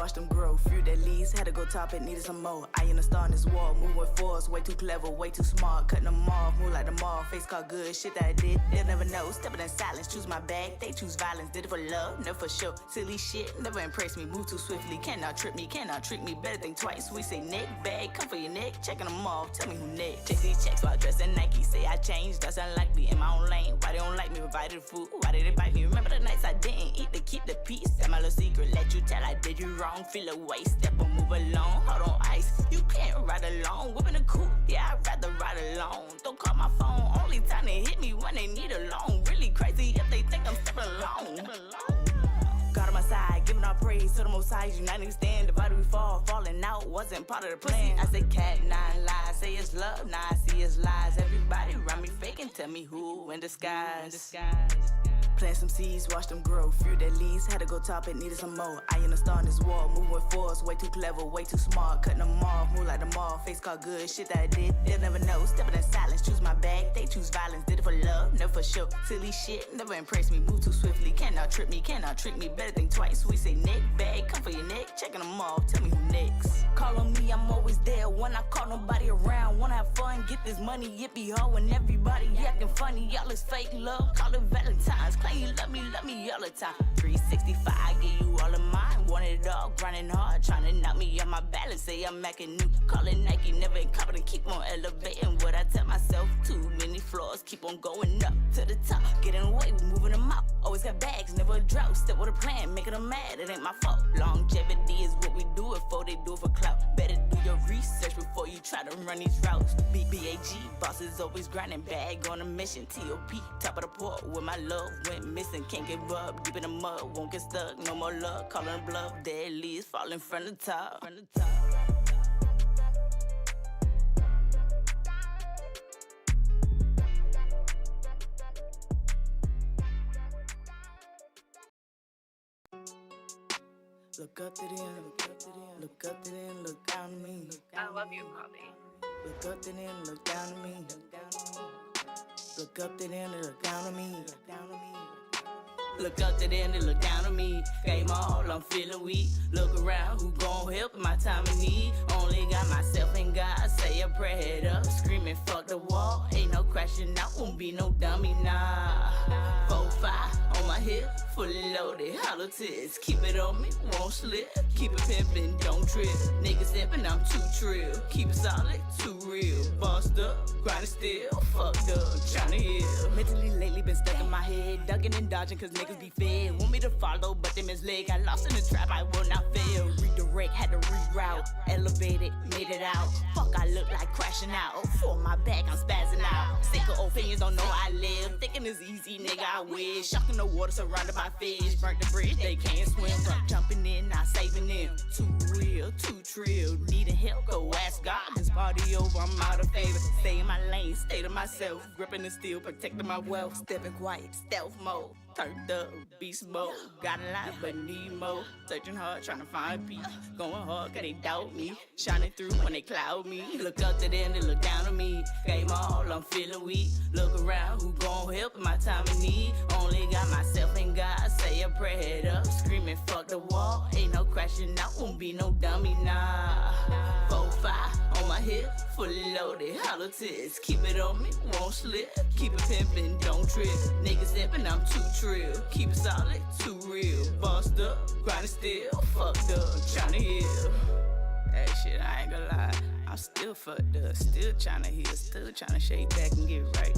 watch them grow. Few that leaves, had to go top it, needed some more. I in the star in this wall, move with force, way too clever, way too smart. Cutting them off, move like them all, face called good, shit that I did, they'll never know. Stepping in silence, choose my bag, they choose violence. Did it for love, never for show. Silly shit, never impress me, move too swiftly. Cannot trip me, cannot trick me, better think twice. We say neck, bag, come for your neck, checking them off, tell me who next. Chase these checks while dressing Nike, say I changed, that's unlikely. In my own lane, why they don't like me, provided food, why did they bite me? Remember the nights I didn't eat to keep the peace, that's my little secret, let you tell I did you wrong. Feel away, step or move along, hold on ice, you can't ride alone. Whipping a coupe, yeah, I'd rather ride alone. Don't call my phone, only time they hit me when they need a loan. Really crazy if they think I'm stepping alone. God on my side, giving all praise to the most high. United we stand, divided we fall. Falling out wasn't part of the plan. I say cat, nine lies, say it's love, now I see it's lies. Everybody around me faking, tell me who in disguise. Plant some seeds, watch them grow. Few that leaves, had to go top it, needed some more. I in the star in this wall, move with force, way too clever, way too smart. Cutting them off, move like them all, face called good, shit that I did, they'll never know. Stepping in silence, choose my bag, they choose violence. Did it for love, never for show. Silly shit, never impress me, move too swiftly. Cannot trip me, cannot trick me, better think twice. We say neck, bag, come for your neck, checking them off, tell me who next. Call on me, I'm always there when I call nobody around. Wanna have fun, get this money, yippee ho, and everybody acting funny. Y'all is fake love, call it Valentine's. Claim you love me all the time. 365, I give you all of mine. Want it all, grinding hard, trying to knock me on my balance. Say I'm acting new, call it Nike, never incompetent. Keep on elevating what I tell myself. Too many floors, keep on going up to the top. Getting away, we moving them out. Always got bags, never a drought. Step with a plan, making them mad, it ain't my fault. Longevity is what we do it for, they do it for clout. Better do your research before you try to run these routes. BAG, bosses always grinding, bag on a mission. TOP, top of the port, where my love went missing. Can't give up, deep in the mud, won't get stuck. No more luck, calling bluff, dead leaves falling from the top. Look up to them, look up to them, look up to them, look down to me. I love you, mommy. Look up to them, look down to me. Look up to them, look down to me. Look up to them, they look down on me. Game all, I'm feeling weak. Look around, who gon' help in my time of need? Only got myself and God, say a prayer, head up. Screaming, fuck the wall, ain't no crashing out, won't be no dummy, nah. 4-5 on my hip, fully loaded, hollow tips. Keep it on me, won't slip. Keep it pimpin', don't trip. Niggas sippin', I'm too trill. Keep it solid, too real. Bossed up, grinding still, fucked up, tryna heal. Mentally lately been stuck in my head, ducking and dodging cause niggas be fed. Want me to follow, but they misled. Got lost in the trap, I will not fail. Redirect, had to reroute. Elevated, made it out. Fuck, I look like crashing out. For my back, I'm spazzing out. Sick of opinions, don't know I live. Thinking it's easy, nigga, I wish. Shocking the water, surrounded by fish. Burnt the bridge, they can't swim. From jumping in, not saving them. Too real, too trill. Needing help, go ask God. This party over, I'm out of favor. Stay in my lane, stay to myself. Gripping the steel, protecting my wealth. Stepping quiet, stealth mode. Turned up, beast mode. Got a lot, but need more. Searching hard, trying to find peace. Going hard, cause they doubt me. Shining through when they cloud me. Look up to them, they look down on me. Game all, I'm feeling weak. Look around, who gon' help in my time of need? Only got myself and God, say a prayer, head up. Screaming, fuck the wall, ain't no crashing out, won't be no dummy, nah. 4-5 on my hip, fully loaded, hollow tips. Keep it on me, won't slip. Keep it pimpin', don't trip. Niggas sippin', I'm too trill. Keep it solid, too real. Bossed up, grinding still, fucked up, tryna heal. Hey shit, I ain't gonna lie, I'm still fucked up, still tryna heal, still tryna shake back and get right.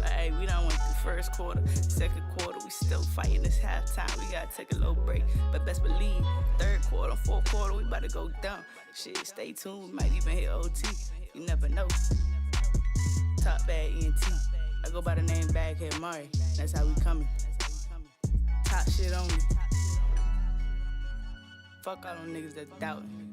Hey, we done went through first quarter, second quarter, we still fighting this halftime. We gotta take a little break, but best believe, third quarter, fourth quarter, we about to go down. Shit, stay tuned, we might even hit OT. You never know. Top BAG ENT. I go by the name BAG ENT. That's how we coming. Top shit on me. Fuck all them niggas that doubt me.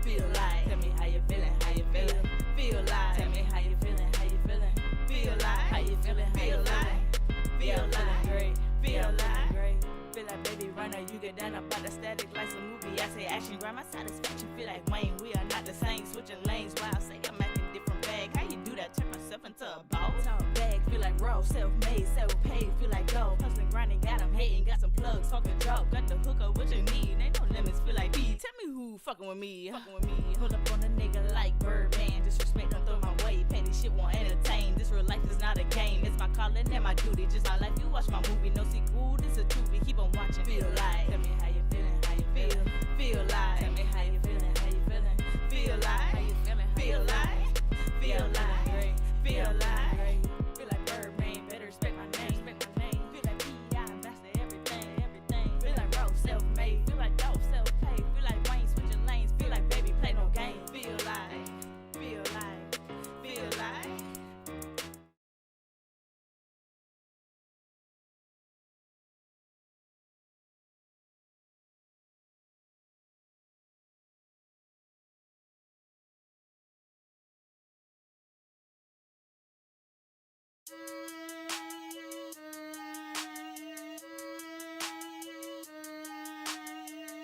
Feel like, tell me how you feeling, how you feeling. Feel like, tell me how you feeling, how you feeling. Feel like, how you feeling, how you feeling. cinematic like some movie. I say action, grind my satisfaction. Feel like Wayne, we are not the same. Switching lanes, wow, say I'm acting different bag. How you do that? Turn myself into a boss. Talk bag, feel like raw, self-made, self-paid. Feel like gold, hustling, grinding, got them hating. Got some plugs, talking drop, got the hook up, what you need. Ain't no limits, feel like B. Tell me who fucking with me. Pull up on a nigga like Birdman. Disrespect, don't throw my way. Petty shit won't entertain. This real life is not a game. It's my calling and my duty. Just my life, you watch my movie. No sequel, this a truth. We keep on watching. Feel like. Tell me how you feeling, how you feel. Feel like. Tell me how you feeling, how you feeling. Feel like. How you feeling, feel like. Feel like. Feel like. Feel like Birdman. Better respect my name. Feel like P.I. master everything. Feel like raw, self-made. Feel like dope, self-paid. Feel like Wayne switching lanes. Feel like baby play no game. Feel like. Feel like. Feel like.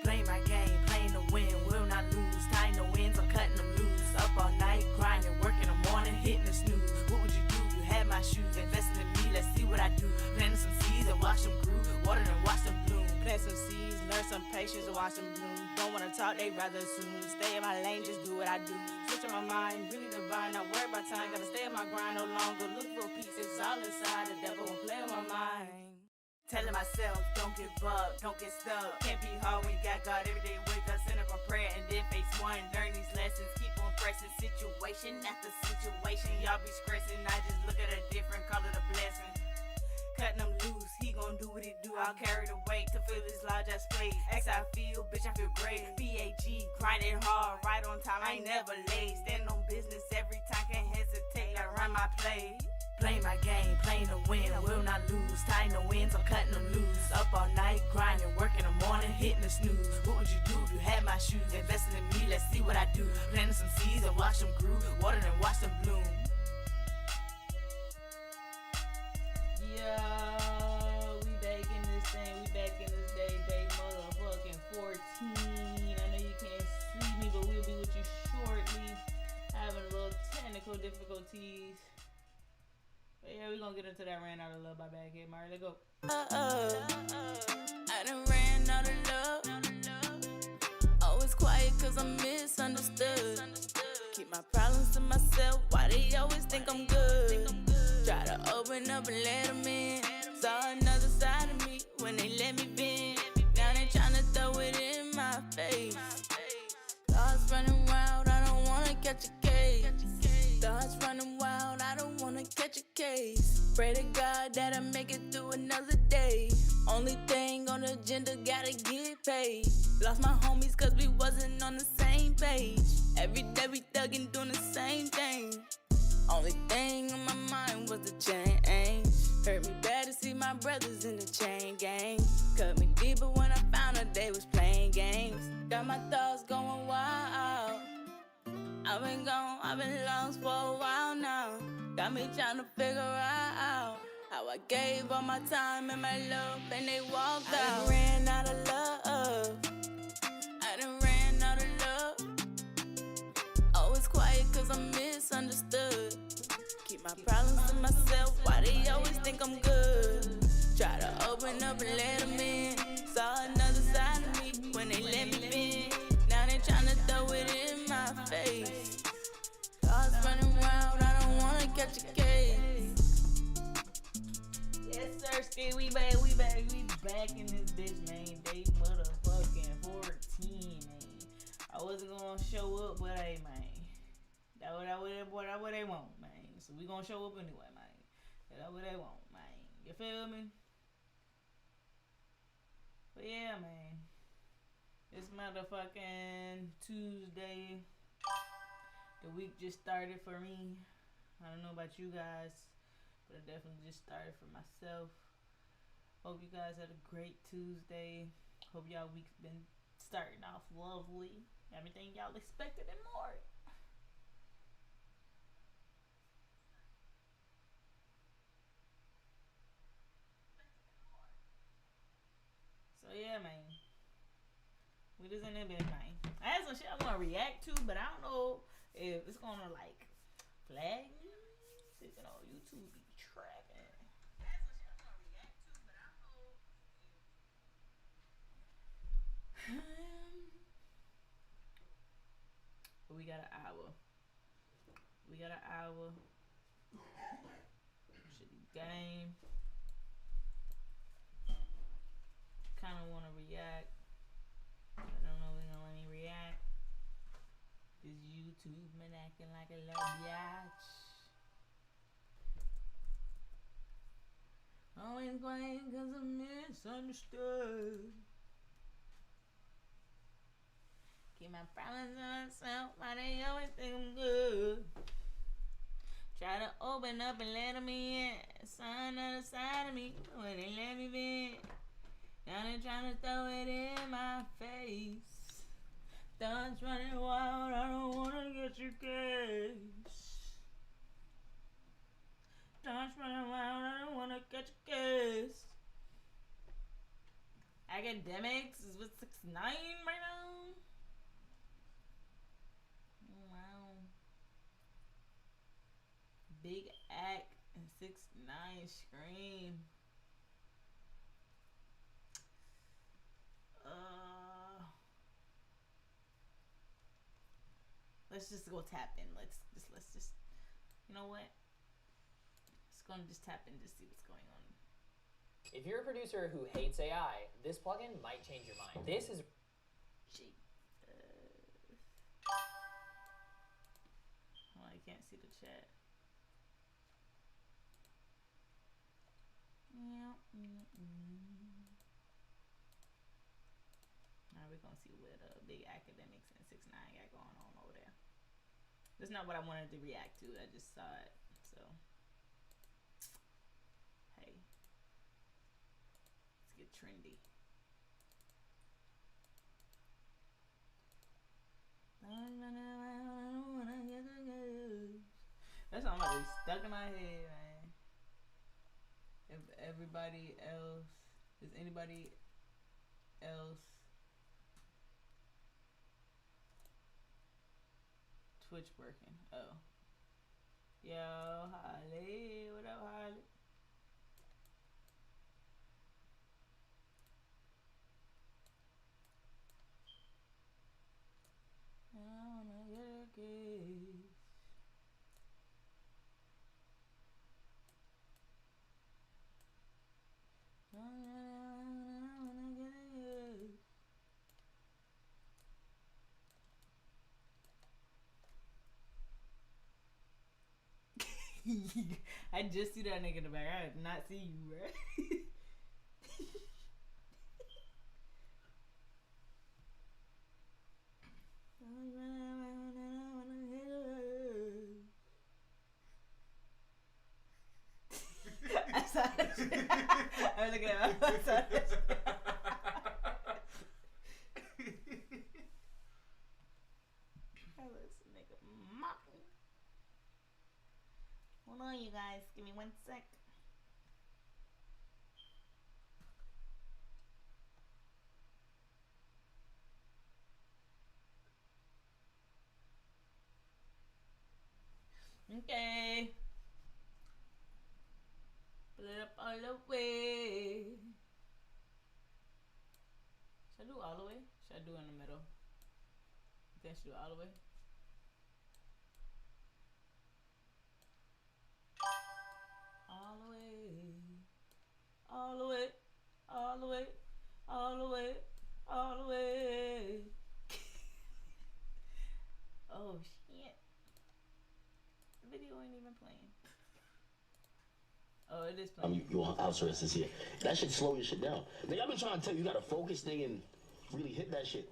Play my game, playing to win, will not lose. Tying no ends, I'm cutting them loose. Up all night, grinding, work in the morning, hitting the snooze. What would you do if you had my shoes? Investing in me, let's see what I do. Planting some seeds and watch them grow. Water and watch them bloom. Plant some seeds, learn some patience and watch them bloom. Don't wanna talk, they rather assume. Stay in my lane, just do what I do. Switch on my mind, really divine, not worry about time. Gotta stay in my grind no longer. Look for peace, it's all inside. The devil won't play on my mind. Telling myself, don't give up, don't get stuck. Can't be hard when you got God. Every day wake up, send up a prayer, and then face one. Learn these lessons, keep on pressing. Situation after situation, y'all be stressing. I just look at it different, call it a blessing. Cutting them loose, he gon' do what he do. I'll carry the weight to feel this large ass plate. X I feel, bitch I feel great. BAG, grinding hard, right on time, I ain't never late. Stand on business every time, can't hesitate. I run my play. Play my game, playing to win, will not lose. Tying no ends, I'm cutting them loose. Up all night, grinding, work in the morning, hitting the snooze. What would you do if you had my shoes? Investing in me, let's see what I do. Planting some seeds and watch them grow. Water and watch them bloom. Yo, we back in this thing, we back in this day motherfucking 14. I know you can't see me, but we'll be with you shortly. Having a little technical difficulties. But yeah, we gonna get into that Ran Out of Love by Bag Ent. Mari, let's go. I done ran out of love. Always quiet cause I'm misunderstood. Keep my problems to myself, why they always think I'm good. Try to open up and let them in. Saw another side of me when they let me vent. Now they tryna throw it in my face. Thoughts running wild, I don't wanna catch a case. Thoughts running wild, I don't wanna catch a case. Pray to God that I make it through another day. Only thing on the agenda, gotta get paid. Lost my homies cause we wasn't on the same page. Every day we thuggin' doing the same thing. Only thing on my mind was the change. Hurt me bad to see my brothers in the chain gang. Cut me deeper when I found out they was playing games. Got my thoughts going wild. I've been gone, I've been lost for a while now. Got me trying to figure out how I gave all my time and my love and they walked out. I done ran out of love. I done ran out of love. Always quiet cause I'm misunderstood. Keep my problems to myself, why they always think I'm good. Try to open up and let them in. Saw another side of me when they let me in. Now they tryna throw it in my face. Thoughts running wild, I don't wanna catch a case. Yes sir, Skid, we back in this bitch, man. Day motherfucking 14, man. I wasn't gonna show up, but hey, man. That what they want, man. So we gonna show up anyway, man. That's what they want, man. You feel me? But yeah, man. It's motherfucking Tuesday. The week just started for me. I don't know about you guys, but it definitely just started for myself. Hope you guys had a great Tuesday. Hope y'all week's been starting off lovely. Everything y'all expected and more. So yeah, man. We just in that bitch, man. I had some shit I want to react to, but I don't know if it's gonna like flag me. You know, YouTube be trapping. I had some shit I want to react to, but I don't know. We got an hour. Shitty game. Kind of want to react. I don't know if they're gonna let me react. This YouTube man acting like a little biatch. Always crying cause I'm misunderstood. Keep my promise to myself, why they always think I'm good. Try to open up and let them in. Sign on the side of me when they let me in. Now they trying to throw it in my face. Thoughts running wild, I don't wanna get your case. Thoughts running wild, I don't wanna get your case. Academics is with 6ix9ine right now. Wow. Big Act and 6ix9ine Scream. Let's just go tap in. Let's just you know what? Just gonna just tap in to see what's going on. If you're a producer who hates AI, this plugin might change your mind. This is Oh, I can't see the chat. Yeah. Now we're gonna see what Big Academics and 6ix9ine got going on over there. That's not what I wanted to react to. I just saw it. So hey, let's get trendy. That song like stuck in my head, man. If everybody else, is anybody else Twitch working? Oh. Yo, Holly. What up, Holly? I wanna get a kiss. I wanna get a kiss. I just see that nigga in the back. I did not see you, bro. I saw that shit. I was looking at him. I saw that shit. Let's make a mountain. Hold on, you guys. Give me 1 sec. Okay. Put it up all the way. Should I do all the way? Should I do in the middle? I think I should do all the way. All the way. All the way. All the way. All the way. All the way. Oh shit. The video ain't even playing. Oh, it is playing. You want outsource this here. That should slow your shit down. Like, I've been trying to tell you, you gotta focus thing and really hit that shit.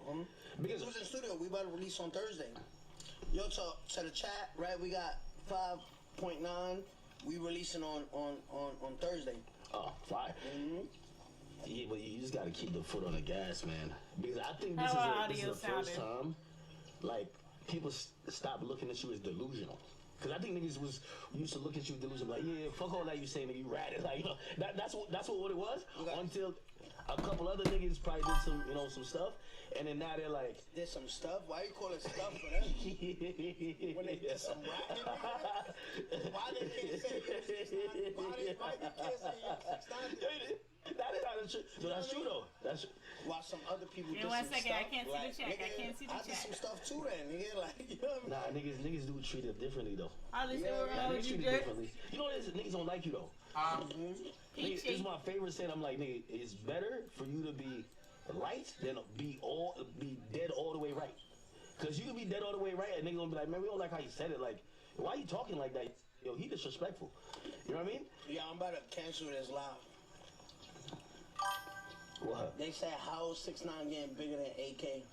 Because who's in the studio? We about to release on Thursday. Yo, to the chat, right? We got 5.9. We releasing on Thursday. Oh, fire. Yeah, but you just gotta keep the foot on the gas, man. Because I think this is the first time, like, people stop looking at you as delusional. Because I think niggas was used to look at you delusional, like, yeah, fuck all that you saying, that you ratted. Like, you know, that's what it was. Okay. Until A couple other niggas probably did some, you know, some stuff, and then now they're like, There's some stuff. Why you call it stuff for them? When they did some rapping, nigga? Why they can't say why you can't say that is not true. So that's true though. That's true. While some other people In did 1 some second, stuff. I can't see like, the check. nigga, I can't see the I did check. some stuff too then, nigga. Like, you know what I mean? Nah, niggas do treat it differently though. All this Yeah, wrong Niggas with you, treat it Jay? differently. You know what it is? Niggas don't like you though. Nigga, this is my favorite saying. I'm like, nigga, it's better for you to be right than be dead all the way right. Cause you can be dead all the way right, and niggas gonna be like, man, we don't like how you said it. Like, why you talking like that? Yo, he disrespectful. You know what I mean? Yeah, I'm about to cancel this live. What? They say how 6ix9ine getting bigger than AK.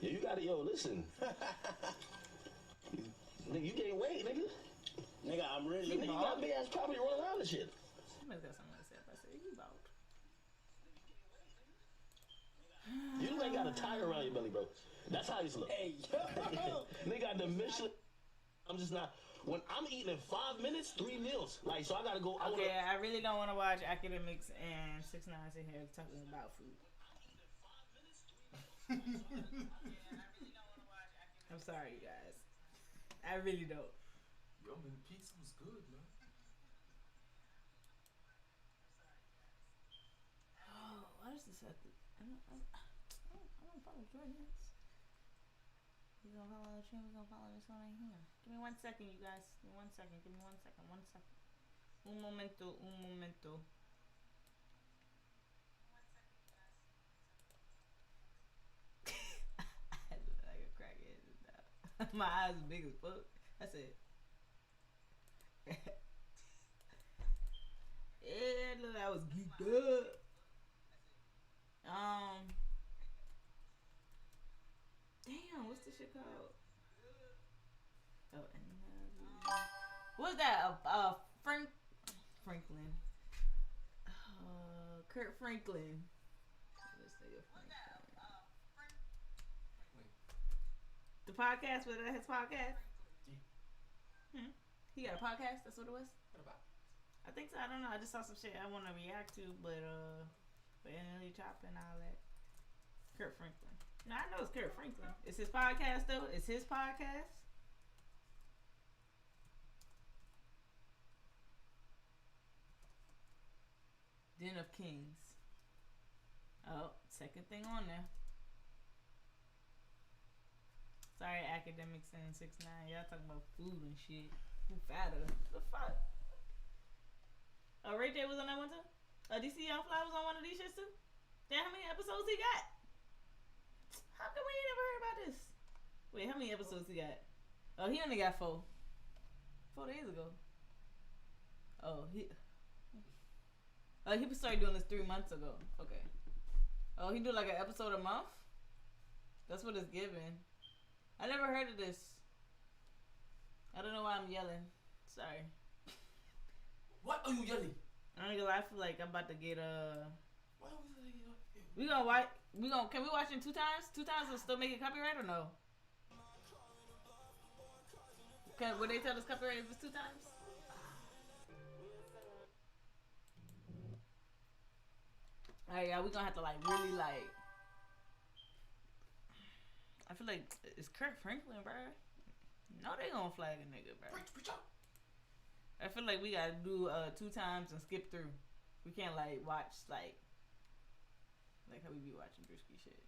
Yeah, you gotta, yo, listen. Nigga, you gain weight, nigga. Nigga, I'm really Nigga, you got a big ass property rolling around and shit. Somebody's got something to say if I say you about. You look like you got a tire around your belly, bro. That's how you look. Hey, yo. Nigga got the Michelin. I'm just not. When I'm eating in 5 minutes, 3 meals. Like, so I gotta go. Okay, I really don't want to watch academics and 6ix9ine sit here talking about food. I'm sorry, you guys. I really don't. Yo, man, the pizza was good, man. Oh, what is this? I don't follow Jordans. We gonna follow the trend. We gonna follow this one right here. Give me 1 second, you guys. Give me 1 second. Give me 1 second. 1 second. Un momento. Un momento. I look like a crackhead now. My eyes are big as fuck. That's it. Yeah, look, I was geeked up. Damn, what's this shit called? Oh, what's that? Franklin. Kurt Franklin. Let's say Franklin. The podcast, was that his podcast? Yeah. He got a podcast? That's what it was? What about? I think so. I don't know. I just saw some shit I want to react to, but NLE Chopper and all that. Kurt Franklin. No, I know it's Kurt Franklin. It's his podcast though. It's his podcast. Den of Kings. Oh, second thing on there. Sorry, academics and 6ix9ine. Y'all talking about food and shit. Who fatter? The fuck? Oh, Ray J was on that one too? DC Young Fly was on one of these shits too? Damn, how many episodes he got? How come we ain't never heard about this? Wait, how many episodes he got? Oh, he only got 4. 4 days ago. Oh, he started doing this 3 months ago. Okay. Oh, he do like an episode a month? That's what it's giving. I never heard of this. I don't know why I'm yelling. Sorry. What are you yelling? I ain't gonna lie, I feel like I'm about to get Why was it? We gonna watch. Can we watch it 2 times? 2 times will still make it copyright or no? Would they tell us copyright if it's 2 times? Alright, yeah, we gonna have to like really like. I feel like it's Kurt Franklin, bro. No, they gonna flag a nigga, bro. I feel like we gotta do 2 times and skip through. We can't like watch like how we be watching Drewski shit.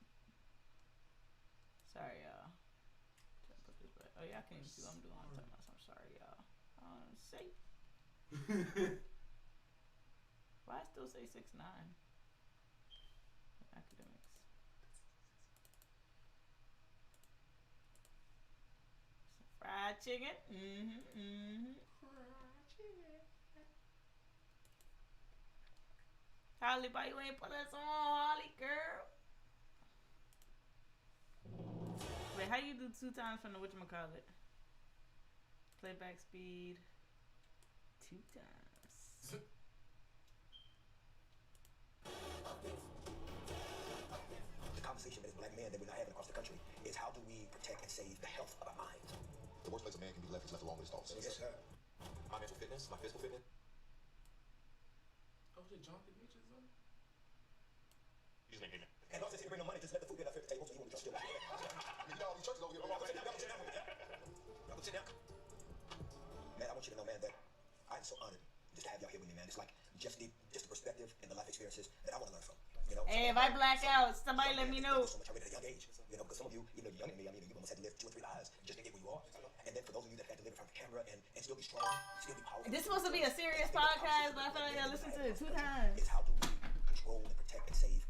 Sorry, y'all. Oh, y'all can't even see what I'm doing. I'm sorry, y'all. Say. Why I still say 6ix9ine? Academics. Some fried chicken. Fried chicken. Holly, why you ain't put us on, Holly, girl? Wait, how you do 2 times from the whatchamacallit? Playback speed. 2 times. The conversation as black men that we're not having across the country is how do we protect and save the health of our minds? The worst place a man can be left is left alone with his thoughts. Yes, sir. My mental fitness, my physical fitness. Oh, shit, Jonathan Mitchell is on? You just make amen. And also, if you bring no money, just let the food get up here at the table so you won't be trusted. You know, all these churches over here. Y'all go sit down. Y'all go sit down. Man, I want you to know, man, that I'm so honored just to have y'all here with me, man. It's like just the perspective and the life experiences that I want to learn from. You know, Hey, if I black out, somebody let me know. So much I read at a young age. You know, because some of you, even though you're younger than me, I mean, you almost had to live 2 or 3 lives just to get where you are. And then for those of you that had to live in front of the camera and still be strong, still be powerful. This is supposed to be a serious podcast, but I feel like I listened to it 2 times. Is how do we control and protect and save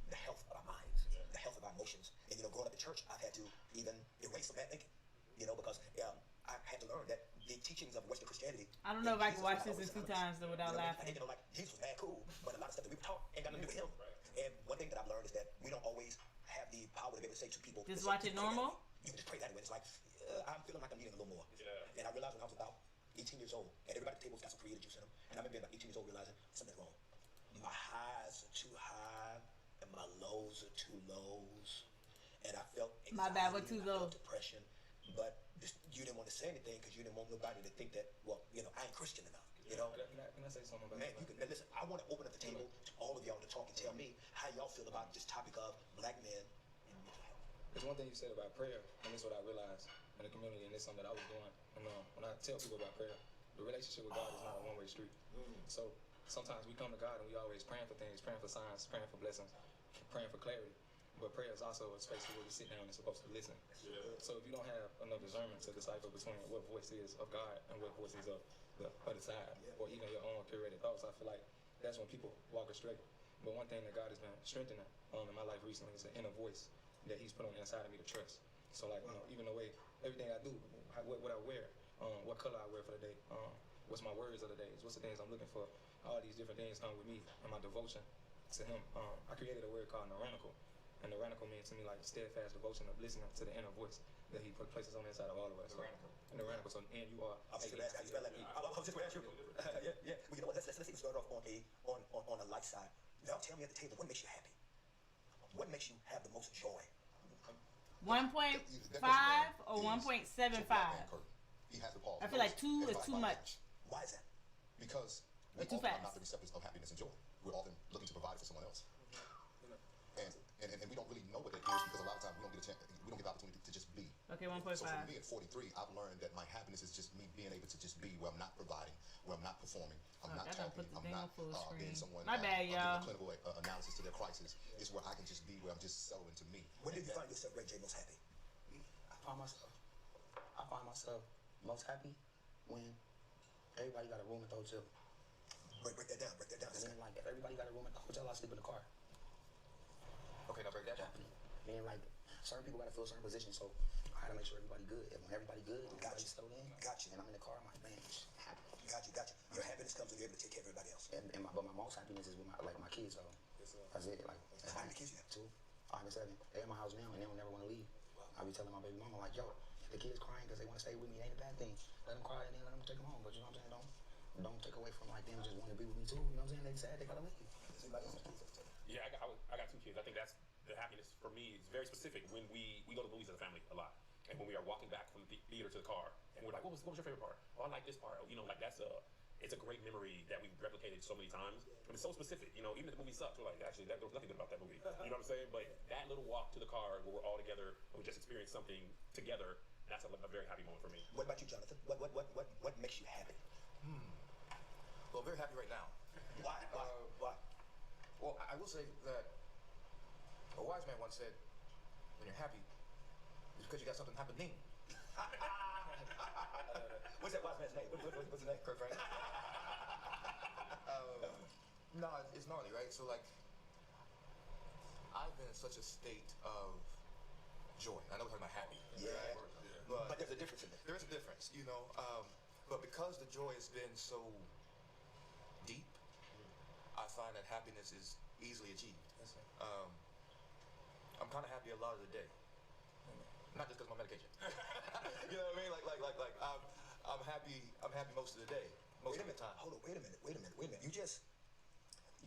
the health of our minds, the health of our emotions. And you know, growing up in church, I've had to even erase some bad thinking. You know, because I had to learn that the teachings of Western Christianity. I don't know if I can watch this in 2 times though without laughing. You know, like Jesus was mad cool, but a lot of stuff that we were taught ain't got nothing to do with him. And one thing that I've learned is that we don't always have the power to be able to say to people. Just watch it normal. You can just pray that way. It's like I'm feeling like I'm needing a little more. And I realized when I was about 18 years old, and everybody at the table's got some creative juice in them, and I remember being about 18 years old realizing something's wrong. My highs are too high, and my lows are too lows, and I felt anxiety, My bad, what too and I low? felt depression, but you didn't want to say anything because you didn't want nobody to think that, well, you know, I ain't Christian enough. You know, Can I say something about man, that? you can listen. I want to open up the table to all of y'all to talk and tell me how y'all feel about this topic of black men and mental health. There's one thing you said about prayer, and this is what I realized in the community, and this is something that I was doing. And when I tell people about prayer, the relationship with God is not a one-way street. So sometimes we come to God and we always praying for things, praying for signs, praying for blessings, praying for clarity. But prayer is also a space where we sit down and supposed to listen. So if you don't have enough discernment to decipher between what voice is of God and what voice is of the other side, or even your own curated thoughts, I feel like that's when people walk astray. But one thing that God has been strengthening in my life recently is an inner voice that He's put on the inside of me to trust. So like, you know, even the way everything I do, what I wear, what color I wear for the day, what's my words of the day, what's the things I'm looking for, all these different things come with me and my devotion to Him. I created a word called neuranical. And neuranical means to me like steadfast devotion of listening to the inner voice that He places on the inside of all of us. Neuranical. So N-U-R. I was just going to ask how you spell that. I was just going to ask you. Yeah. Well, you know what? Let's even start off on a light side. Now tell me at the table, what makes you happy? What makes you have the most joy? 1.5 or 1.75? He has the pause. I feel like 2 is too much. Why is that? Because we Too often fast. are not the receptors of happiness and joy. We're often looking to provide for someone else. And we don't really know what that is because a lot of times we don't get a chance, we don't get the opportunity to just be. Okay, 1.5. So for me at 43, I've learned that my happiness is just me being able to just be where I'm not providing, where I'm not performing, I'm not talking, I'm not being someone My bad, giving y'all. a clinical analysis to their crisis. Is where I can just be, where I'm just settling to me. When did you find yourself, Ray J, most happy? I find myself most happy when everybody got a room at the hotel. Break that down. And then like if everybody got a room at the hotel, I sleep in the car. Okay, now break that down. Then like certain people gotta fill certain positions, so I gotta make sure everybody good. And when everybody good, everybody settled in. Gotcha. And I'm in the car, I'm like, man, happy. Gotcha. Your happiness comes when you're able to take care of everybody else. But my most happiness is with my kids. So that's it. Like How many kids you have? 2, 5 and 7. They're in my house now, and they don't never want to leave. I be telling my baby mama like, yo, if the kids crying because they want to stay with me, it ain't a bad thing. Let them cry and then let them take them home. But you know what I'm saying? Don't take away from like them just want to be with me too. You know what I'm saying? They sad, they gotta leave. Yeah, I got 2 kids. I think that's the happiness for me is very specific when we go to movies as a family a lot. And when we are walking back from the theater to the car and we're like, what was your favorite part? Oh, I like this part. You know, like it's a great memory that we've replicated so many times. And it's so specific, you know, even if the movie sucks, we're like, actually, there was nothing good about that movie. You know what I'm saying? But that little walk to the car where we're all together and we just experience something together, that's a very happy moment for me. What about you, Jonathan? What makes you happy? Well, I'm very happy right now. Why? Well, I will say that a wise man once said, when you're happy, it's because you got something happening. What's that wise man's name? What's his name? Kurt Franklin. No, it's gnarly, right? So like, I've been in such a state of joy. I know we're talking about happy. Yeah. Right? But there's a difference in it. There is a difference, you know. But because the joy has been so deep, I find that happiness is easily achieved. I'm kind of happy a lot of the day. Not just because of my medication. You know what I mean? Like I'm happy most of the day. Most of the time. Hold on, wait a minute.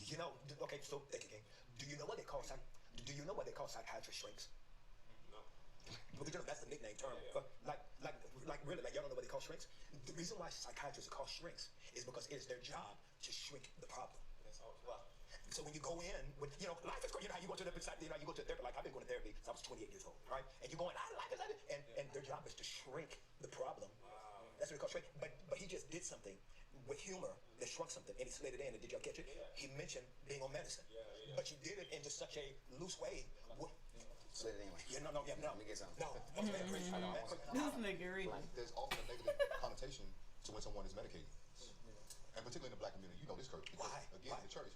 You know, okay, so thank you, King. Do you know what they call psychiatrist shrinks? No. Because you know, that's the nickname term. Like really, like y'all don't know what they call shrinks? The reason why psychiatrists are called shrinks is because it is their job to shrink the problem. That's all. Wow. So when you go in, with, you know, life is great. You know how you go to the you know, you go to therapy. Like I've been going to therapy since I was 28 years old, right? And you go in, I like this, and their job is to shrink the problem. That's what they call shrink. But he just did something with humor that shrunk something, and he slid it in. And did y'all catch it? He mentioned being on medicine, but you did it in just such a loose way. Slid it anyway. Yeah, no. Let me get some. No. This nigga reading. There's often a negative connotation to when someone is medicated, and particularly in the black community. You know this, Kurt. Because, again, in the church,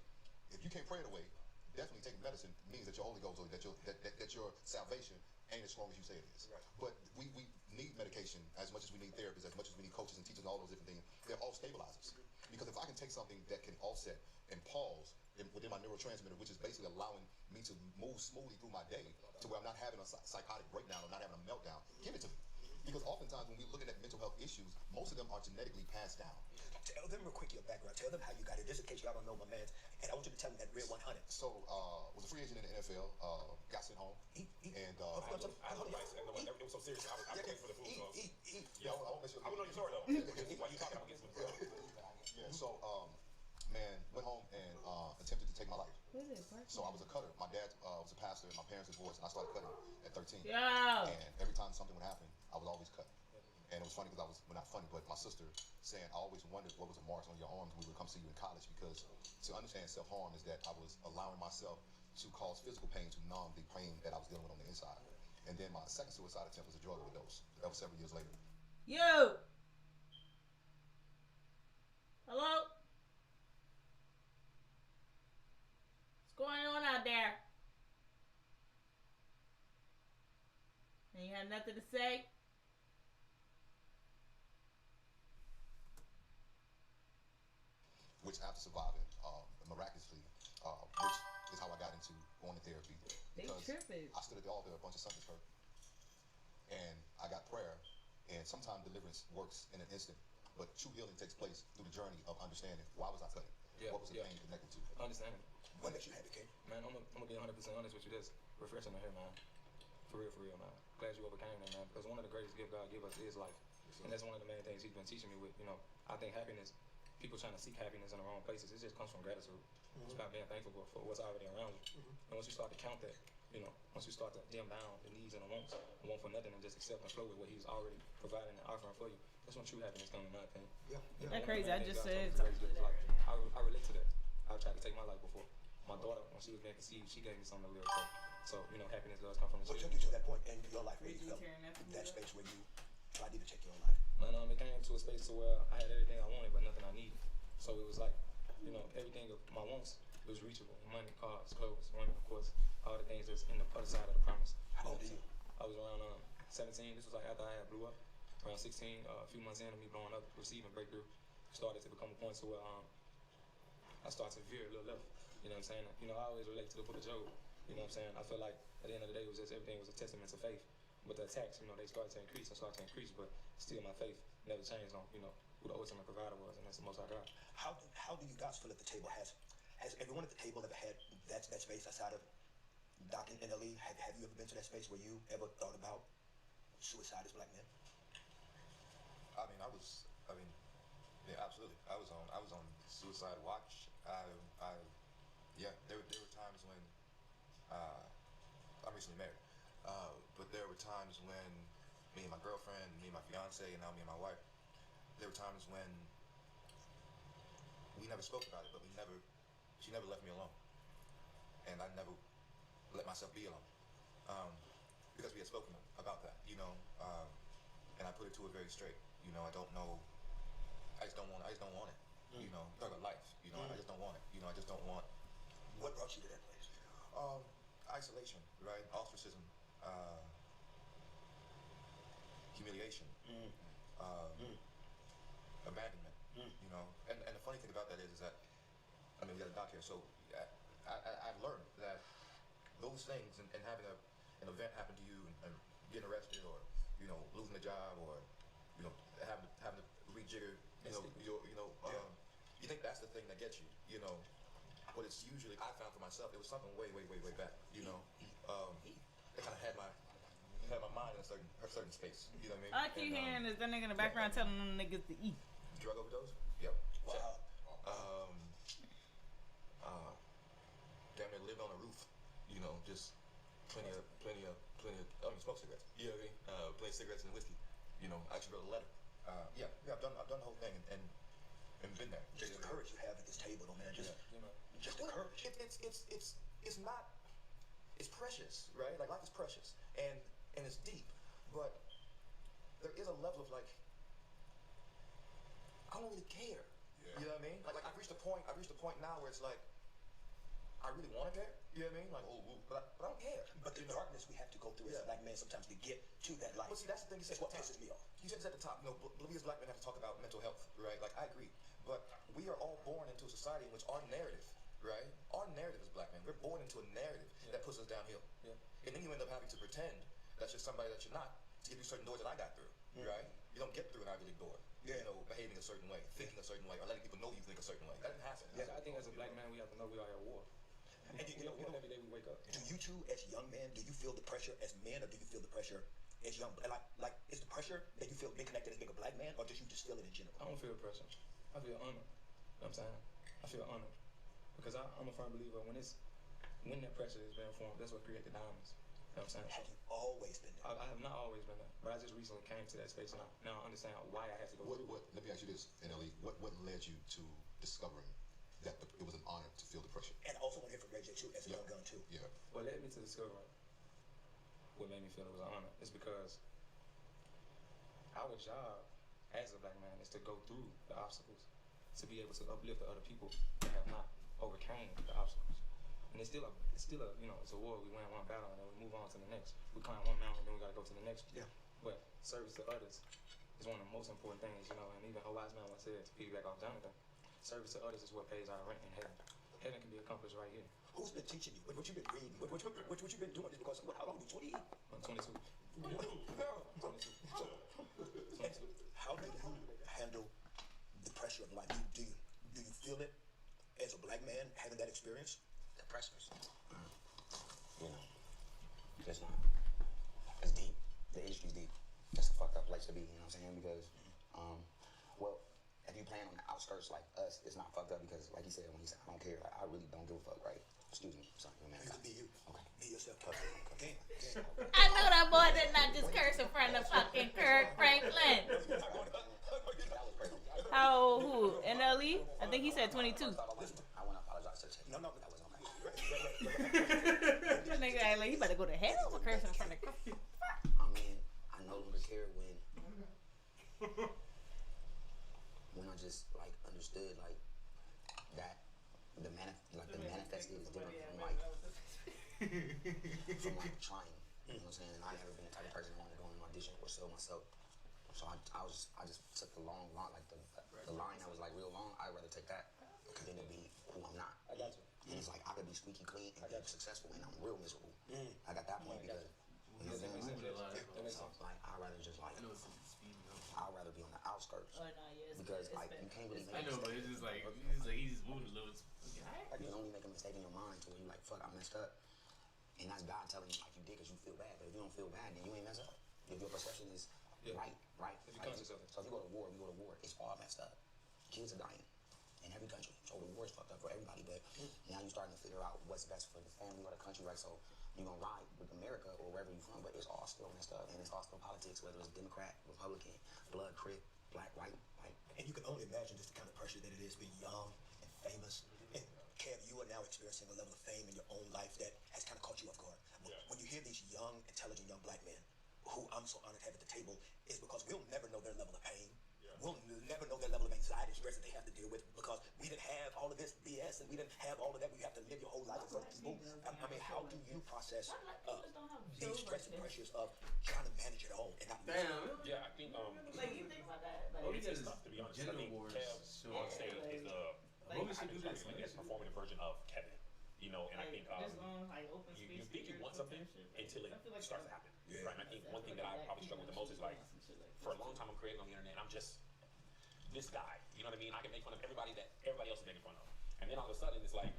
if you can't pray it away, definitely taking medicine means that your Holy Ghost or that your salvation ain't as strong as you say it is. Right. But we need medication as much as we need therapists, as much as we need coaches and teachers and all those different things. They're all stabilizers. Because if I can take something that can offset and pause within my neurotransmitter, which is basically allowing me to move smoothly through my day to where I'm not having a psychotic breakdown or not having a meltdown, give it to me. Because oftentimes when we're looking at mental health issues, most of them are genetically passed down. Tell them real quick your background. Tell them how you got it. Just in case y'all don't know my man. And I want you to tell them that real 100. So, was a free agent in the NFL, got sent home. And I had advice, and it was so serious. I was paying for the food. Yeah, I want to make sure. I want to know your story, though. Why you talking about this? Yeah, so, man, went home and attempted to take my life. So I was a cutter. My dad was a pastor, my parents divorced, and I started cutting at 13. Yeah. And every time something would happen, I was always cut. And it was funny because I was, well, not funny, but my sister saying, I always wondered what was the marks on your arms when we would come see you in college, because to understand self-harm is that I was allowing myself to cause physical pain to numb the pain that I was dealing with on the inside. And then my second suicide attempt was a drug overdose. That was several years later. Yo! Hello? What's going on out there? And you have nothing to say? Which after surviving, miraculously, which is how I got into going to therapy. Because I stood at the altar a bunch of Sundays, Kurt, and I got prayer, and sometimes deliverance works in an instant, but true healing takes place through the journey of understanding why was I cutting, what was the pain connected to. Understanding. What makes you happy, King? Man, I'm gonna be 100% honest with you. That's refreshing to hear, man. For real, man. Glad you overcame that, man. Because one of the greatest gifts God give us is life, and that's one of the main things He's been teaching me with. You know, I think happiness. People trying to seek happiness in the wrong places. It just comes from gratitude. It's about being thankful for what's already around you. And once you start to count that, you know, once you start to dim down the needs and the wants, and want for nothing and just accept and flow with what He's already providing and offering for you, that's when true happiness comes, in my opinion. That's crazy. I just said I relate to that. I tried to take my life before. My daughter, when she was being conceived, she gave me something to live for. So, you know, happiness does come from the What spirit. took you to that point in your life where you felt that space where you tried to take your own life? Man, it came to a space to where I had everything I wanted, but nothing I needed. So it was like, you know, everything of my wants was reachable. Money, cars, clothes, women, of course, all the things that's in the other side of the promise. How old are you? I was around 17. This was like after I had blew up. Around 16, a few months into me blowing up, receiving breakthrough, started to become a point to where I started to veer a little left. You know what I'm saying? You know, I always relate to the book of Job. You know what I'm saying? I feel like at the end of the day, it was just everything was a testament to faith. But the attacks, you know, they started to increase, but still my faith never changed on, you know, who the ultimate provider was, and that's the Most High God. How do you guys feel at the table? Has everyone at the table ever had that space outside of Doc and Ellie? Have you ever been to that space where you ever thought about suicide as black men? Yeah, absolutely. I was on suicide watch. There were times when I'm recently married, but there were times when me and my girlfriend, me and my fiance, and now me and my wife, there were times when we never spoke about it, but she never left me alone, and I never let myself be alone, because we had spoken about that, you know, and I put it to her very straight, you know, I just don't want it, you know, talk about life, you know, I just don't want it, you know, I just don't want. What brought you to that place? Isolation, right? Ostracism, humiliation, abandonment, you know, and the funny thing about that is that, I mean, we got a doc here, so I've learned that those things and having an event happen to you and getting arrested or, you know, losing a job or, you know, having to rejigger, you think that's the thing that gets you, you know, but it's usually, I found for myself, it was something way back, you know, it kind of had my mind in a certain space, you know what I mean? I keep hearing this that nigga in the background telling them niggas to eat. Drug overdose? Yep. Wow. know, just plenty of, I don't even smoke cigarettes. You know what I mean? Plenty of cigarettes and whiskey. You know, I actually wrote a letter. Yeah, I've done the whole thing and been there. Just the courage you have at this table, though, man. Just the courage. It's not. It's precious, right? Like life is precious and it's deep, but there is a level of like I don't really care. Yeah. You know what I mean? Like I've reached a point now where it's like I really want to care. You know what I mean? Like but I don't care. But the darkness we have to go through as a black man sometimes to get to that light. But see, that's the thing. That's what pisses me off. You said this at the top. You know, we as black men have to talk about mental health, right? Like I agree, but we are all born into a society in which our narrative, right? Our narrative as black men, we're born into a narrative that puts us downhill. Yeah. And then you end up having to pretend that you're somebody that you're not to get through certain doors that I got through, right? You don't get through an Ivy League door, you know, behaving a certain way, thinking a certain way, or letting people know you think a certain way. That didn't happen. Yeah, I think as a black man, we have to know we are at war. And you know, every day we wake up. Do you two, as young men, do you feel the pressure as men, or do you feel the pressure as young? Like, is the pressure that you feel being connected as being a black man, or just you just feel it in general? I don't feel pressure. I feel honor. You know what I'm saying? I feel honor because I'm a firm believer when that pressure is being formed, that's what creates the diamonds. You know what I'm saying? Have you always been there? I have not always been there, but I just recently came to that space and now I understand why I had to go. Let me ask you this, NLE. What led you to discovering that it was an honor to feel the pressure? And I also want to hear from Ray J too, as a young gun too. Yeah. What led me to discovering what made me feel it was an honor is because our job as a black man is to go through the obstacles, to be able to uplift the other people that have not overcame the obstacles. And it's still a you know, it's a war. We win one battle and then we move on to the next. We climb one mountain and then we gotta go to the next. Yeah. But service to others is one of the most important things, you know, and even a wise man once said, to piggyback off Jonathan, service to others is what pays our rent in heaven. Heaven can be accomplished right here. Who's been teaching you? What you been reading? What you been doing? Because how long? 20? I'm 22. 22. How do you handle the pressure of life? Do you feel it as a black man having that experience? The pressures. You know, it's not. It's deep. The industry's deep. That's a fucked up place to be. You know what I'm saying? Because, well, if you playing on the outskirts like us, it's not fucked up because, like he said, when he said, I don't care, like, I really don't give a fuck, right? Excuse me, sorry, man. You can be you. Okay. Be yourself. Okay. I know that boy did not just curse in front of fucking Kirk Franklin. How old? Who? NLE? I think he said 22. I want to apologize to the No. That was okay. That nigga act like he better go to hell for cursing in front of Kirk. I mean, I no longer care when I just like understood like that the manifested is different from like trying. You know what I'm saying? I never been the type of person who wanted to go in an audition or sell myself. So I just took the long line, like the line that was like real long. I'd rather take that than to be who I'm not. I got you. And it's like I could be squeaky clean and be successful, and I'm real miserable. I got that point because you know what I'm saying? So like I'd rather just like I'd rather be on the outskirts because like you can't really make. I know, but it's just like he just moved a little. Like you can only make a mistake in your mind to where you like fuck I messed up, and that's God telling you like you did because you feel bad. But if you don't feel bad, then you ain't messed up. If your perception is right. If you conscious of it. So if you go to war, it's all messed up. Kids are dying in every country. So the war is fucked up for everybody. But now you're starting to figure out what's best for the family or the country, right? So you're gonna ride with America or wherever you're from, but it's all still messed up, and it's all still politics, whether it's Democrat, Republican, blood, crip, black, white, like. And you can only imagine just the kind of pressure that it is being young and famous. And Kev, you are now experiencing a level of fame in your own life that has kind of caught you off guard. When you hear these young, intelligent young black men, who I'm so honored to have at the table, is because we'll never know their level of pain. We'll never know their level of anxiety and stress that they have to deal with because we didn't have all of this BS and we didn't have all of that. We have to live your whole life in front of people. I mean, how do you process these stress and pressures of trying to manage it all and not lose it? Yeah, I think Like you think about that? it's tough to be honest. I think Kev on stage is I guess performing a version of Kevin. You know, and I think you think you want something until it starts to happen. Right? And I think one thing that I probably struggle with the most is like, for a long time I'm creating on the internet, I'm just this guy. You know what I mean? I can make fun of everybody that everybody else is making fun of. And then all of a sudden it's like,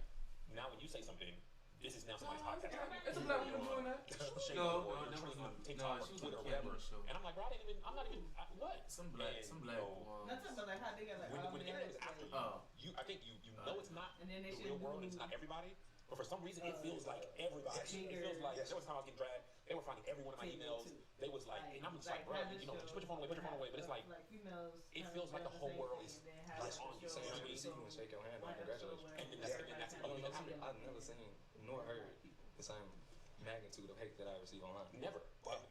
now when you say something, this is now somebody's podcast. It's a black woman doing that. No, that was on TikTok or Twitter or whatever. And I'm like, bro, I'm not even, what? Some black Not talking about like how they got like when the internet is after you, I think you know it's not the real world, it's not everybody, But for some reason, it feels like everybody. It feels like there was time I was getting dragged. They were finding every one of my emails. They was like, and I'm just like, bro, you know, just put your phone away, put your phone away. But it's like, it feels like the whole world is on you. Saying I see you and shake your hand, like, congratulations. And then that's the only thing that happened. I've never seen nor heard the same magnitude of hate that I receive online. Never.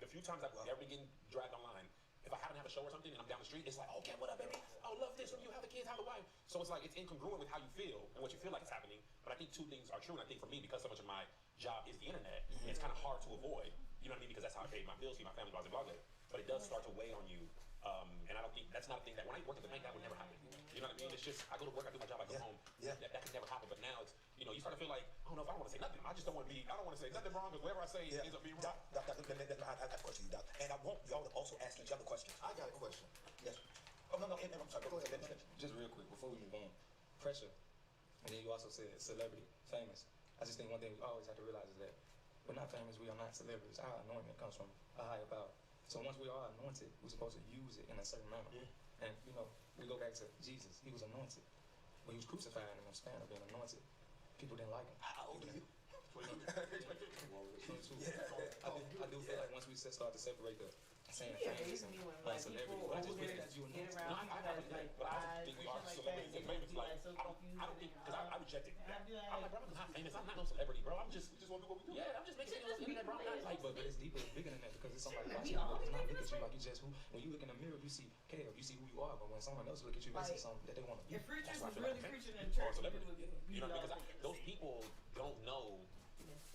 The few times I've ever been getting dragged online, if I happen to have a show or something and I'm down the street, it's like, okay, what up, baby? Oh, love this. When you have the kids, have the wife. So it's like, it's incongruent with how you feel and what you feel like is happening. But I think two things are true. And I think for me, because so much of my job is the internet, it's kind of hard to avoid. You know what I mean? Because that's how I pay my bills, feed my family, blah, blah, blah. But it does start to weigh on you. And I don't think that's not a thing that when I worked at the bank, that would never happen. You know what I mean? It's just, I go to work, I do my job, I go home. That can never happen. But now it's, you know, you start to feel like, I don't know if I don't want to say nothing. I just don't want to be, I don't want to say nothing wrong because whatever I say ends up being wrong. Doc, I have a question for you, Doc. And I want y'all to also ask each other questions. I got a question. Yes. Oh, no, I'm sorry. Go ahead. Just real quick, before we move on, pressure, and then you also said celebrity, famous. I just think one thing we always have to realize is that we're not famous, we are not celebrities. Our anointment comes from a higher power. So once we are anointed, we're supposed to use it in a certain manner. And, you know, we go back to Jesus. He was anointed. When he was crucified in the span of being anointed, people didn't like him. How old are you? 22. I do feel like once we start to separate the saying famous and celebrity, but I just wish that you were anointed. No, I think we are celebrities and famous. Like, I don't think, because I rejected that. I'm like, bro, I'm not famous. I'm not no celebrity, bro. I'm just want to do what we do. Yeah, I'm just making videos on the internet, bro. I'm not like, but it's deeper, it's bigger than that because it's somebody watching you that does not look at you like you just who. When you look in the mirror, you see Kev, you see who you are. But when someone else look at you, they see something that they want to be. If preachers That's why I was feel like really I'm preaching famous. in church, Or a celebrity. people would be You know, all because over. those people don't know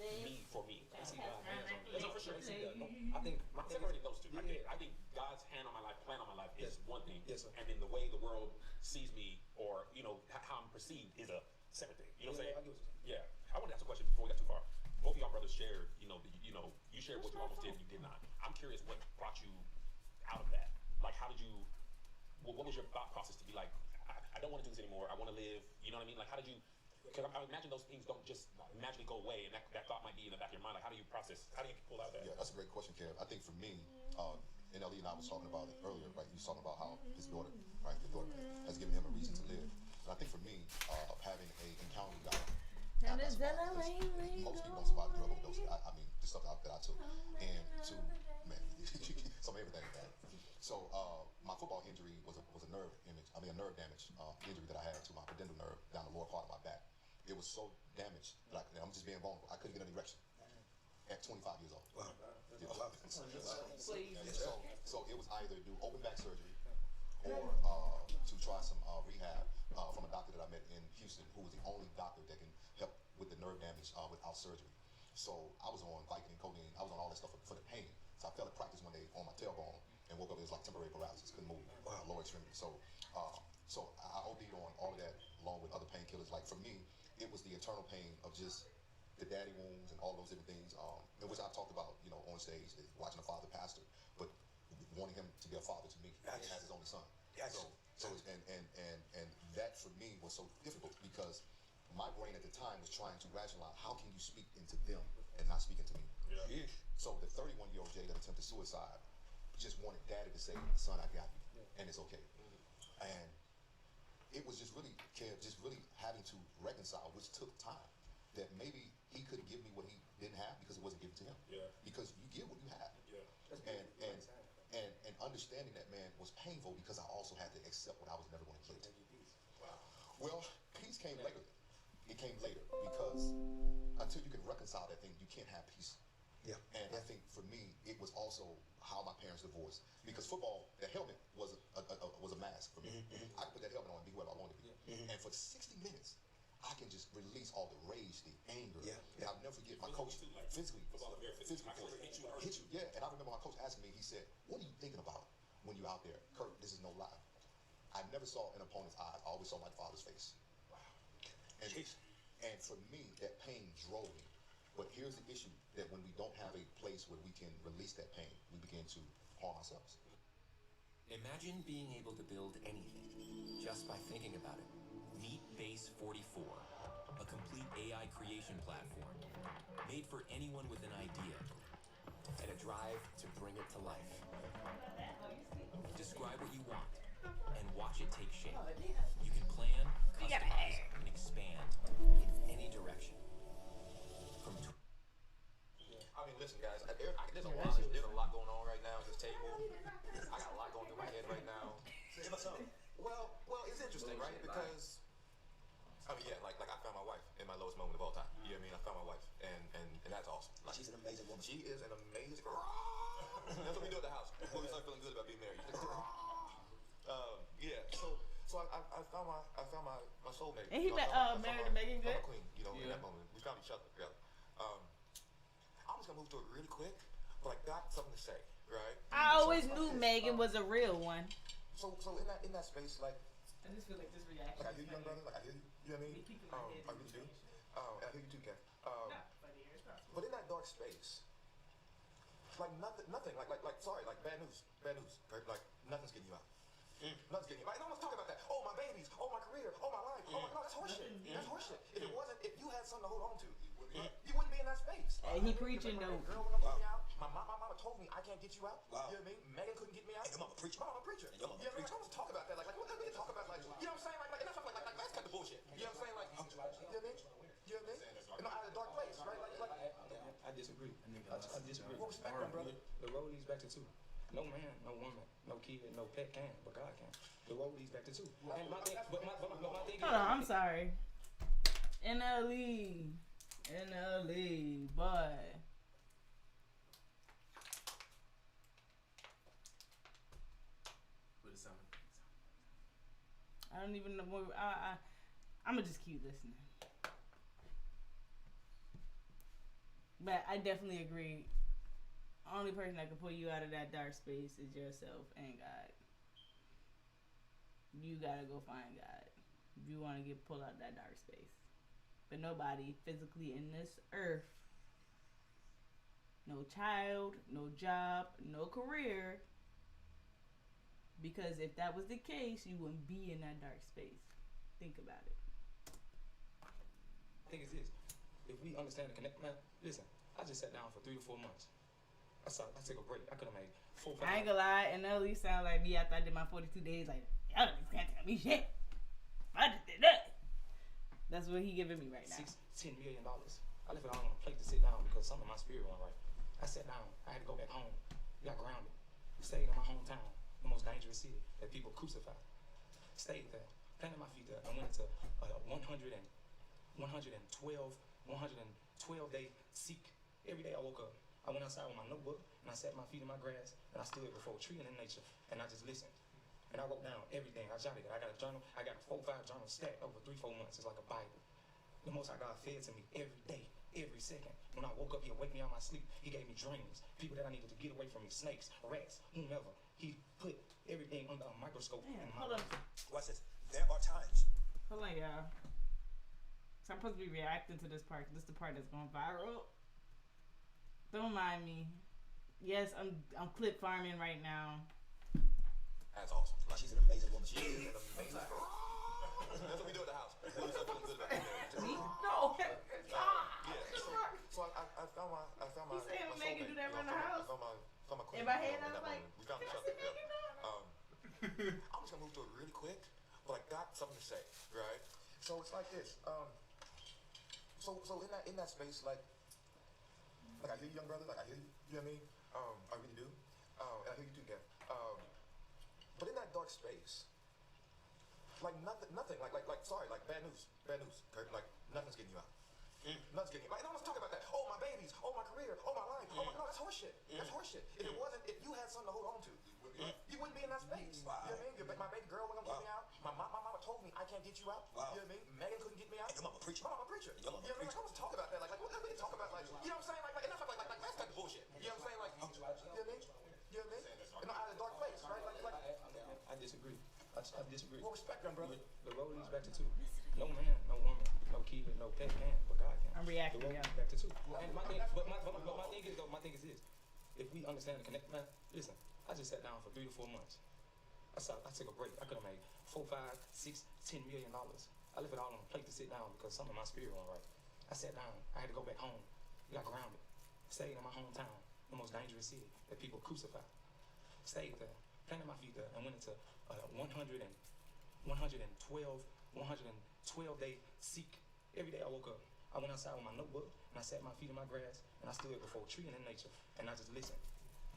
me for me. They see God's hands on me. No, for sure. They see that. No, I think I'm separating those two. I think God's hand on my life, plan on my life is one thing. Yes, sir. And then the way the world sees me or, you know, how I'm perceived is a separate thing. You know what I'm saying? I get what you're saying. Yeah. I want to ask a question before we got too far. Both of y'all brothers shared, you shared what you almost did and you did not. I'm curious what brought you out of that. Like, how did you, what was your thought process to be like, I don't want to do this anymore. I want to live. You know what I mean? Like, how did you, because I imagine those things don't just magically go away, and that thought might be in the back of your mind. Like, how do you process? How do you pull out of that? Yeah, that's a great question, Kev. I think for me, NLE and I was talking about it earlier, right? He was talking about how his daughter, right, the daughter has given him a reason to live. And I think for me, having an encounter with God, most people don't survive a drug overdose. I mean, the stuff that I took, and to some everything, man. So my football injury was a nerve damage injury that I had to my pudendal nerve down the lower part of my back. It was so damaged that I'm just being vulnerable. I couldn't get an erection at 25 years old. Wow. So it was either do open back surgery or to try some rehab from a doctor that I met in Houston, who was the only doctor that can help with the nerve damage without surgery. So I was on Vicodin, codeine. I was on all that stuff for the pain. So I fell at practice one day on my tailbone and woke up. It was like temporary paralysis. Couldn't move. Lower extremity. So I OD'd on all of that along with other painkillers. Like for me, it was the internal pain of just the daddy wounds and all those different things, in which I've talked about, on stage, watching a father pastor, but wanting him to be a father to me as his only son. So and that for me was so difficult because my brain at the time was trying to rationalize how can you speak into them and not speak into me. Yeah. So the 31-year-old Jay that attempted suicide just wanted daddy to say, son, I got you, and it's okay. And it was just really, just really having to reconcile, which took time. That maybe he couldn't give me what he didn't have because it wasn't given to him. Yeah. Because you get what you have. Yeah. And understanding that, man, was painful because I also had to accept what I was never going to get. Wow. Well, peace came later. It came later because until you can reconcile that thing, you can't have peace. Yeah. And I think for me, it was also how my parents divorced. Because football, the helmet was a mask for me. I could put that helmet on and be whoever I wanted to be. And for 60 minutes, I can just release all the rage, the anger. And I'll never forget my coach physically. Hit you. Yeah. And I remember my coach asking me, he said, what are you thinking about when you're out there? Kurt, this is no lie. I never saw an opponent's eyes. I always saw my father's face. Wow. And for me, that pain drove me. But here's the issue, that when we don't have a place where we can release that pain, we begin to harm ourselves. Imagine being able to build anything just by thinking about it. Meet Base 44, a complete AI creation platform made for anyone with an idea and a drive to bring it to life. Describe what you want and watch it take shape. You can plan, customize, and expand in any direction. some? Well, it's interesting, right? Because I mean, yeah, like I found my wife in my lowest moment of all time. You know what I mean? I found my wife, and that's awesome. Like, she's an amazing woman. She is an amazing. That's what we do at the house when we start feeling good about being married. Yeah. So I found my soulmate. And he married to Megan Good. Queen, you know, in that moment, we found each other. Yeah. I'm just gonna move through it really quick, but I got something to say, right? I always knew Megan was a real one. So in that space, like. I just feel like this reaction. Like I hear you, young brother. Like I hear you. You know what I mean? I really do. I hear you too, Kev. But in that dark space, like nothing. Like sorry, like bad news. Right? Like nothing's getting you out. Nothing's getting you out. Like, no one's talking about that. Oh, my babies. Oh, my career. Oh, my life. Oh, my, no, that's horseshit. That's horseshit. If you had something to hold on to, you wouldn't be in that space. Hey, he preaching though. Girl, when I'm getting out, my mama told me I can't get you out. Wow. You know what I mean? Megan couldn't get me out. Hey, your mama preacher. My mama preacher. You know what I mean? Like, no one's talk about that. Like what we talk about, like, you know what I'm saying? Like enough of like let's cut the bullshit. You know what I'm saying? Like, you know what I mean? You know what I mean? And I'm out of a dark place, right? I disagree. I disagree. Well, respect them, brother. The road leads back to two. No man, no woman, no kid, no pet can, but God can. The road leads back to two. And my thing, but my thing is. Hold on, I'm sorry. NLE, boy. What is something? I don't even know what. I'm gonna just keep listening. But I definitely agree. Only person that can pull you out of that dark space is yourself and God. You gotta go find God if you want to get pulled out of that dark space. But nobody physically in this earth, no child, no job, no career. Because if that was the case, you wouldn't be in that dark space. Think about it. The thing is this. If we understand the connect, man, listen, I just sat down for 3 to 4 months. I took a break. I could have made 4, 5. I ain't gonna lie, and at least sound like me after I did my 42 days. Like, y'all just can't tell me shit. I just did that. That's what he giving me right now. $10 million. I left it all on a plate to sit down because something in my spirit wasn't right. I sat down. I had to go back home. Got grounded. Stayed in my hometown, the most dangerous city that people crucify. Stayed there. Planted my feet there. I went into 112 day seek. Every day I woke up. I went outside with my notebook and I sat my feet in my grass and I stood before a tree and in nature and I just listened. And I wrote down everything. I jotted it. I got a journal. I got 4 or 5 journals stacked over 3 or 4 months. It's like a Bible. The Most High God fed to me every day, every second. When I woke up, He'll wake me out of my sleep. He gave me dreams. People that I needed to get away from me. Snakes, rats, whomever. He put everything under a microscope. Man, in my hold life. on. Watch this. There are times. Hold on, y'all. So I'm supposed to be reacting to this part. This is the part that's going viral. Don't mind me. Yes, I'm clip farming right now. That's awesome. Like, she's an amazing woman. She is an amazing woman. That's what we do at the house. We start feeling good about it. Me? No. Yeah. So I found my He's saying my Megan do soulmate. that around the house. I found my queen. In my head, I in was that like, moment. We found each other. Yeah. I'm just gonna move through it really quick, but I got something to say, right? So it's like this. So in that space, like I hear you, young brother. Like I hear you. You know what I mean? I really do. And I hear you too, Kev. But in that dark space, like nothing. Like sorry, like bad news, Kurt. Like nothing's getting you out. Nothing's getting you. Like no one's talking about that. Oh, my babies. Oh, my career. Oh, my life. Oh, my, no, that's horseshit. That's horseshit. If you had something to hold on to, you wouldn't be in that space. Wow. You know what I mean? My baby girl wasn't gonna get me out. My mama told me I can't get you out. Wow. You know what I mean? Megan couldn't get me out. Hey, your mama preacher. My mama preacher. You know what I mean? Like no one's talking about that. Like what we talk about? Like you know what I'm saying? Like enough of like let's cut the bullshit. You know what I'm saying? Like you know what I mean? You know what I mean? And I'm out of a dark place, right? I disagree. I disagree. Well, respect them, brother. The road leads back to two. No man, no woman, no kid, no pet can, but God can. I'm reacting, The road yeah. leads back to two. And my thing, but my thing is this. If we understand the connect, man, listen, I just sat down for 3 to 4 months. I took a break. I could have made 4, 5, 6, $10 million. I left it all on a plate to sit down because something in my spirit wasn't right. I sat down. I had to go back home. Got grounded. Stayed in my hometown, the most dangerous city that people crucify. Stayed there. Planted my feet there and went into 112 day seek. Every day I woke up. I went outside with my notebook and I sat my feet in my grass and I stood before a tree and in nature and I just listened.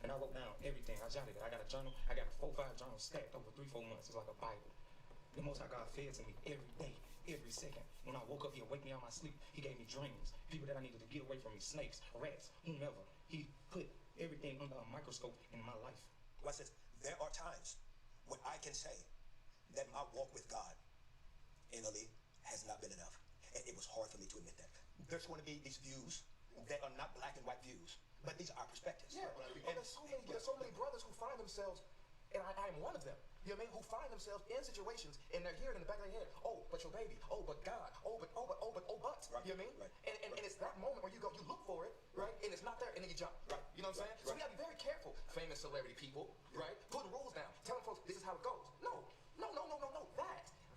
And I wrote down everything. I jotted it. I got a journal. I got 4 or 5 journals stacked over 3-4 months. It's like a Bible. The Most High God fed to me every day, every second. When I woke up, He'd wake me out of my sleep. He gave me dreams. People that I needed to get away from me, snakes, rats, whomever. He put everything under a microscope in my life. Watch this. There are times when I can say that my walk with God, NLE, has not been enough. And it was hard for me to admit that. There's going to be these views that are not black and white views, but these are our perspectives. Yeah, and there's so many brothers who find themselves, and I am one of them, you know what I mean, who find themselves in situations, and they're hearing in the back of their head, oh, but your baby, oh, but God, oh, but, right. You know what I mean? Right. And it's that moment where you look for it, right, and it's not there, and then you jump, right? You know what I'm saying? Right. So we gotta be very careful, famous celebrity people, right, putting rules down, telling folks this is how it goes. No.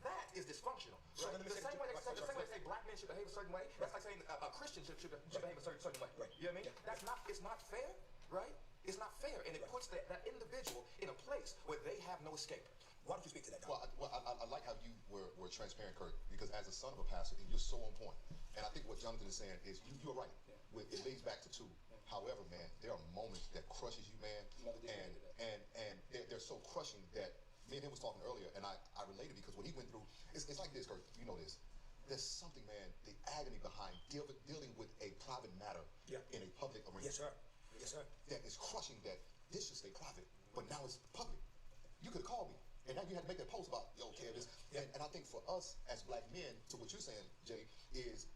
That is dysfunctional. So right? The same way they say black men should behave a certain way, that's like saying a Christian should behave a certain way. Right. You know what I mean? Yeah. It's not fair, right? It's not fair, and it puts that individual in a place where they have no escape. Why don't you speak to that, Don? Well, I like how you were transparent, Kurt, because as a son of a pastor, and you're so on point. And I think what Jonathan is saying is you're right. Yeah. It leads back to 2. Yeah. However, man, there are moments that crushes you, man, and they're so crushing that me and him was talking earlier, and I related because what he went through, it's like this, Kurt, you know this. There's something, man, the agony behind dealing with a private matter in a public arena. Yes, sir. Yes, sir. That is crushing that this should stay private, but now it's public. You could have called me, and now you had to make that post about, yo, Kev, this. And I think for us as black men, to what you're saying, Jay, is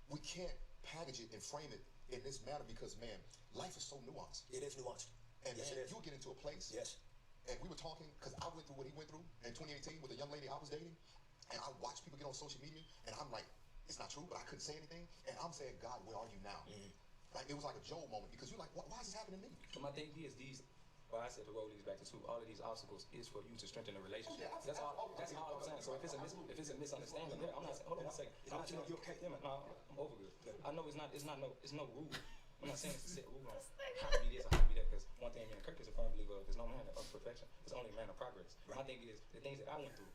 we can't package it and frame it in this manner because, man, life is so nuanced. It is nuanced. And yes, man, you get into a place. Yes. And we were talking, because I went through what he went through in 2018 with a young lady I was dating, and I watched people get on social media, and I'm like, it's not true, but I couldn't say anything, and I'm saying, God, where are you now? Mm-hmm. Like, it was like a Job moment, because you're like, why is this happening to me? But my thing is I said the road leads back to 2. All of these obstacles is for you to strengthen the relationship. Oh, yeah, that's all I'm saying. So if it's a misunderstanding, I'm not saying, hold on one second. I'm not saying you okay. No, I'm over good. I know it's no rule. I'm not saying it's a set rule on how to be this or how to be that, because one thing me and Kirk is a firm believer of, there's no man of perfection. There's only a man of progress. Right. My thing is, the things that I went through,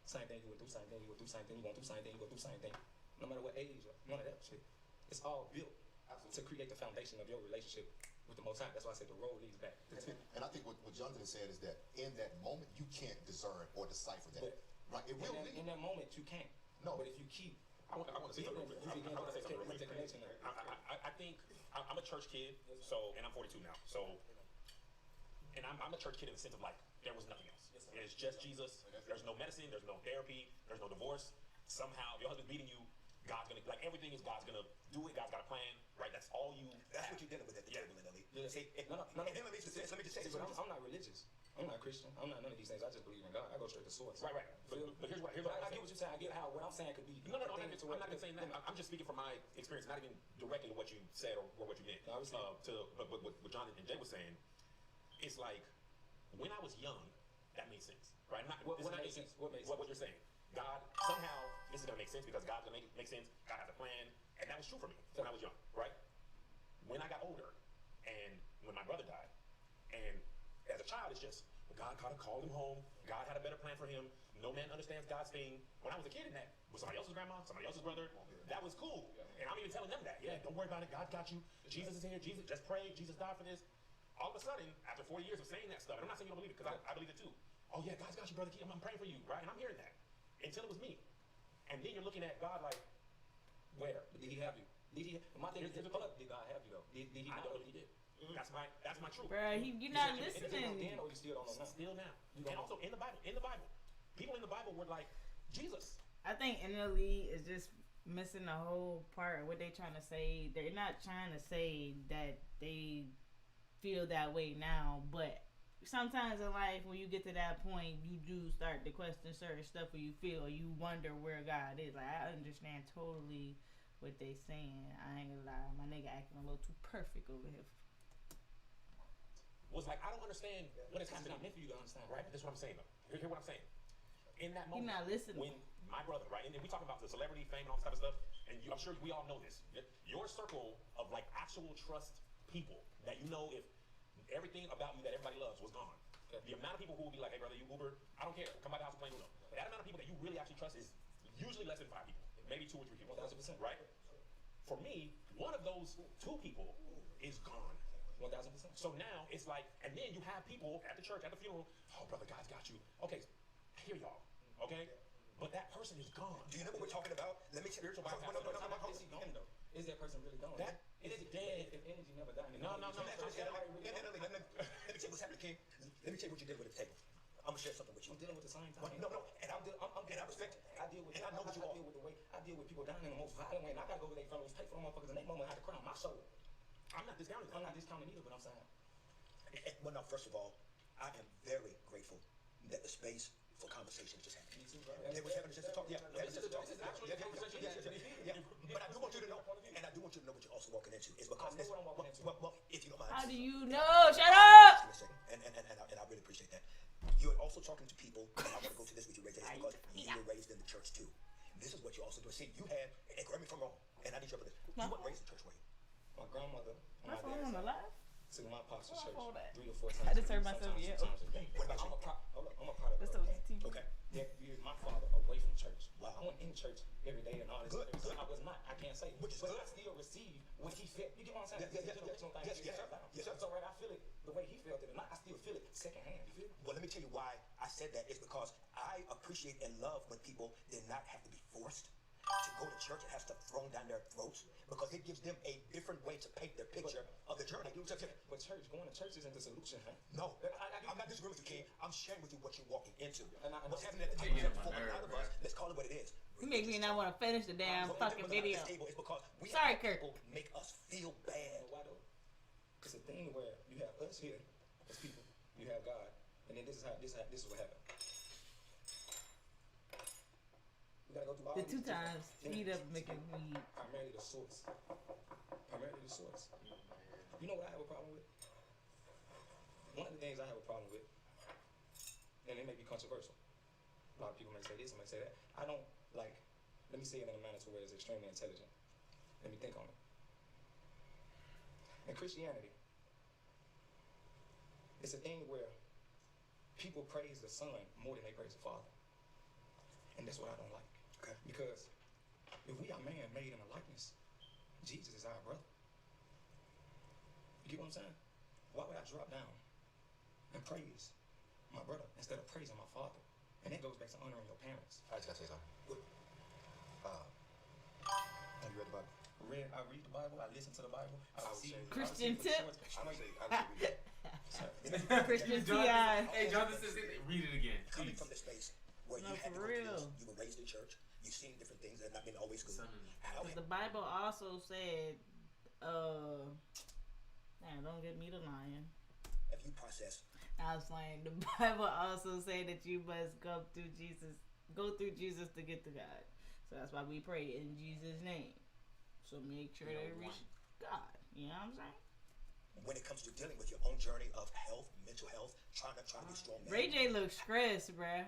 same thing you went through, same thing you go through, same thing you go through, same thing you go through, same thing. No matter what age, none of that shit. It's all built to create the foundation of your relationship with the Most High. That's why I said the road leads back. And I think what Jonathan is saying is that in that moment, you can't discern or decipher that. But right? It will in that moment, you can't. No. But if you keep... I want to say something. I think I'm a church kid, and I'm 42 now. So, and I'm a church kid in the sense of like there was nothing else. It's just Jesus. There's no medicine. There's no therapy. There's no divorce. Somehow, your husband's beating you. God's gonna everything is God's gonna do it. God's got a plan, right? That's all you. That's what you're dealing with at the table, NLE. Yeah. See, let me just say this. I'm not religious. I'm not Christian. I'm not none of these things. I just believe in God. I go straight to source. Right. But here's what I get what you're saying. I get how what I'm saying could be. No. I'm not even saying that. I'm just speaking from my experience, not even directly to what you said or what you meant. But what John and Jay was saying, it's like when I was young, that made sense, right? What made sense? What you're saying? God somehow this is gonna make sense because God's gonna make sense. God has a plan, and that was true for me when I was young, right? When I got older, and when my brother died, and as a child, it's just God kind of called him home. God had a better plan for him. No man understands God's thing. When I was a kid in that, with somebody else's grandma, somebody else's brother, that was cool. And I'm even telling them that. Yeah, don't worry about it. God got you. Jesus is here. Jesus, just pray. Jesus died for this. All of a sudden, after 40 years of saying that stuff, and I'm not saying you don't believe it, because I believe it too. Oh yeah, God's got you, brother. I'm praying for you, right? And I'm hearing that until it was me. And then you're looking at God like, where? Did he have you? My thing is, did God have you though? Did he not? Know what he did? That's my truth. Bro, you're not listening. Then, or you still don't know now? Still now. And also in the Bible, people in the Bible were like Jesus. I think NLE is just missing the whole part of what they're trying to say. They're not trying to say that they feel that way now, but sometimes in life when you get to that point, you do start to question certain stuff, or you feel, or you wonder where God is. Like, I understand totally what they saying. I ain't gonna lie, my nigga acting a little too perfect over here. Was like, I don't understand what is happening. It's not meant for you to understand, right? That's what I'm saying though. Hear what I'm saying. In that moment, you're not listening. When my brother, right, and we talk about the celebrity fame and all this type of stuff, and I'm sure we all know this. Your circle of like actual trust people that you know, if everything about you that everybody loves was gone, the amount of people who will be like, hey brother, you Uber, I don't care, come by the house and play Uno. That amount of people that you really actually trust is usually less than 5 people, maybe 2 or 3 people, 1,000%, right? For me, one of those 2 people is gone. 1000%. So now it's like, and then you have people at the church, at the funeral, oh, brother, God's got you. Okay, here y'all, okay? But that person is gone. Do you know what we're talking about? Let me spiritual bypass. Is he gone though? Is that person really gone? That is dead. If energy never died. No. Let me tell you what's happening, King. Let me tell you what you did with the table. I'm gonna share something with you. I'm dealing with the same time. No, and I respect it. I deal with. And I know what you are. I deal with the way. I deal with people dying in the most violent way, and I gotta go to their funerals, pay for them motherfuckers, and they mama had to cry on my shoulder. I'm not discounting that. I'm not discounting either, but I'm saying. Well, no, first of all, I am very grateful that the space for conversation just happened. Me too, bro. They was having just a talk. Yeah, This is actually a conversation. Yeah. But I do want you to know, and I do want you to know what you're also walking into is because I know what I'm walking into. Well, if you don't mind. How do you know? Shut up! And I really appreciate that. You're also talking to people, and I want to go to this with you, Ray J, because you were raised in the church too. This is what you also do. See, you had, and correct me if I'm wrong, and I need your opinion. You weren't raised in church, were you? My grandmother, My phone on the live? to my pastor's church hold that. 3 or 4 times. I just heard myself yell. What about you? I'm a product. That's of the that. TV. Okay. That veered my father away from church. Wow. I went in church every day and all this. Good, Every good. time I was not. I can't say. Which is but good. I still received what he felt. You get what I'm saying? Yes. So right, I feel it the way he felt it, and I still feel it secondhand. You feel me? Well, let me tell you why I said that. It's because I appreciate and love when people did not have to be forced to go to church and have stuff thrown down their throats, because it gives them a different way to paint their picture of the journey. But going to church isn't the solution, man. No, I'm not disagreeing with you, King. I'm sharing with you what you're walking into. And What's happening at the table for a lot of us, let's call it what it is. You make me not want to finish the damn fucking video. It's because we Sorry, have Kurt. people make us feel bad. Why though? It's a thing where you have us here as people, you have God, and then this is what happened. We gotta go through all The these 2 different times, speed up, things. making weed. Primarily the source. You know what I have a problem with? One of the things I have a problem with, and it may be controversial. A lot of people may say this, and may say that. I don't like. Let me say it in a manner to where it's extremely intelligent. Let me think on it. In Christianity, it's a thing where people praise the Son more than they praise the Father, and that's what I don't like. Okay. Because if we are man made in a likeness, Jesus is our brother. You get what I'm saying? Why would I drop down and praise my brother instead of praising my father? And that goes back to honoring your parents. I just gotta say something. Have you read the Bible? I read the Bible. I listen to the Bible. I would see say- Christian tip. I would say Christian Jonathan- T.I. Hey, Jonathan says read it again. Coming Please. from the space where No, you had to for go through real. this, you were raised in church, you've seen different things that have not been always good. How The Bible also said, don't get me to lying. have you processed? I was saying, the Bible also said that you must go through Jesus to get to God. So that's why we pray in Jesus' name. So make sure they reach God. You know what I'm saying? When it comes to dealing with your own journey of health, mental health, trying to be strong. Ray J looks stressed, bruh.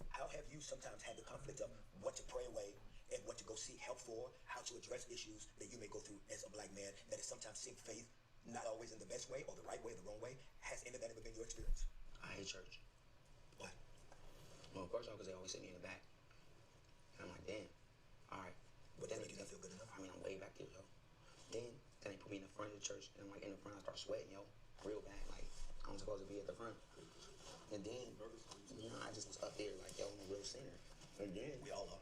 How have you sometimes had the conflict of what to pray away and what to go seek help for, how to address issues that you may go through as a black man that is sometimes seeing faith not always in the best way or the right way or the wrong way? Has any of that ever been your experience? I hate church. Why? Well, first off, because they always sit me in the back. And I'm like, damn. All right. But that makes you not feel good enough. I mean, I'm way back there, yo. Then they put me in the front of the church, and I'm like in the front, I start sweating, yo, real bad. Like, I'm supposed to be at the front. And then, I just was up there, like, yo, I'm a real sinner. And then, We all are.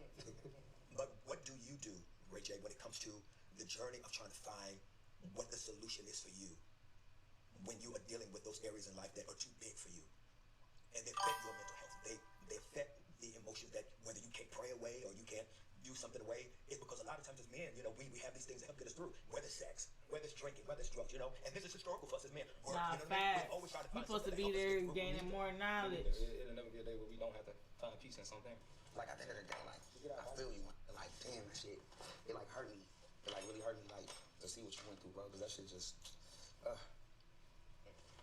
But what do you do, Ray J, when it comes to the journey of trying to find what the solution is for you when you are dealing with those areas in life that are too big for you? And they affect your mental health. They affect the emotions that whether you can't pray away or you can't do something away, it's because a lot of times as men, we have these things that help get us through, whether it's sex, whether it's drinking, whether it's drugs, and this is historical for us as men. Work, Nah, what I mean? facts. We always try to You're find supposed to something be that helps us there get through. gaining more knowledge. It'll never be a day where we don't have to find peace in something. like, at the end of the day, like, I feel you. Like, damn, that shit, it, like, hurt me. It, like, really hurt me, like, to see what you went through, bro, because that shit just,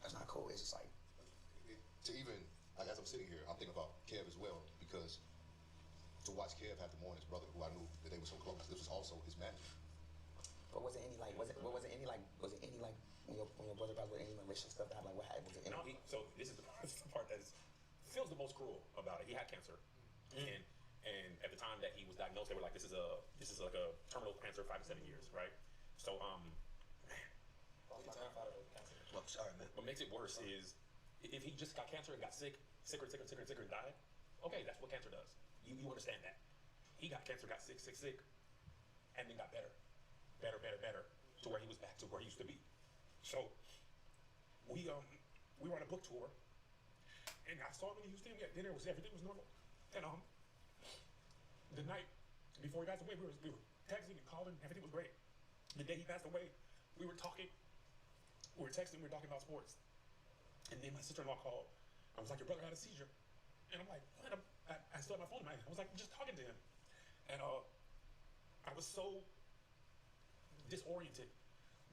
that's not cool. It's just like, to even, like, as I'm sitting here, I'm thinking about Kev as well, because to watch Kev have to mourn his brother, who I knew that they were so close, this was also his manager. but was it any, like, when your brother passed, was any, like, racial stuff that happened? Like, what happened? Was it any? No, so this is the part that feels the most cruel about it. He had cancer, and at the time that he was diagnosed, they were like, this is like a terminal cancer, 5 to 7 years, right? So Well, sorry, man. What makes it worse is if he just got cancer and got sicker and died. Okay, that's what cancer does. You understand that. He got cancer, got sick, and then got better, to where he was back to where he used to be. So we were on a book tour, and I saw him in Houston. We had dinner. Everything was normal. And the night before he passed away, we were texting and calling. Everything was great. The day he passed away, we were talking. We were texting. We were talking about sports. And then my sister-in-law called. I was like, "Your brother had a seizure." And I'm like, "What?" I still had my phone in my hand. I was like, just talking to him. And I was so disoriented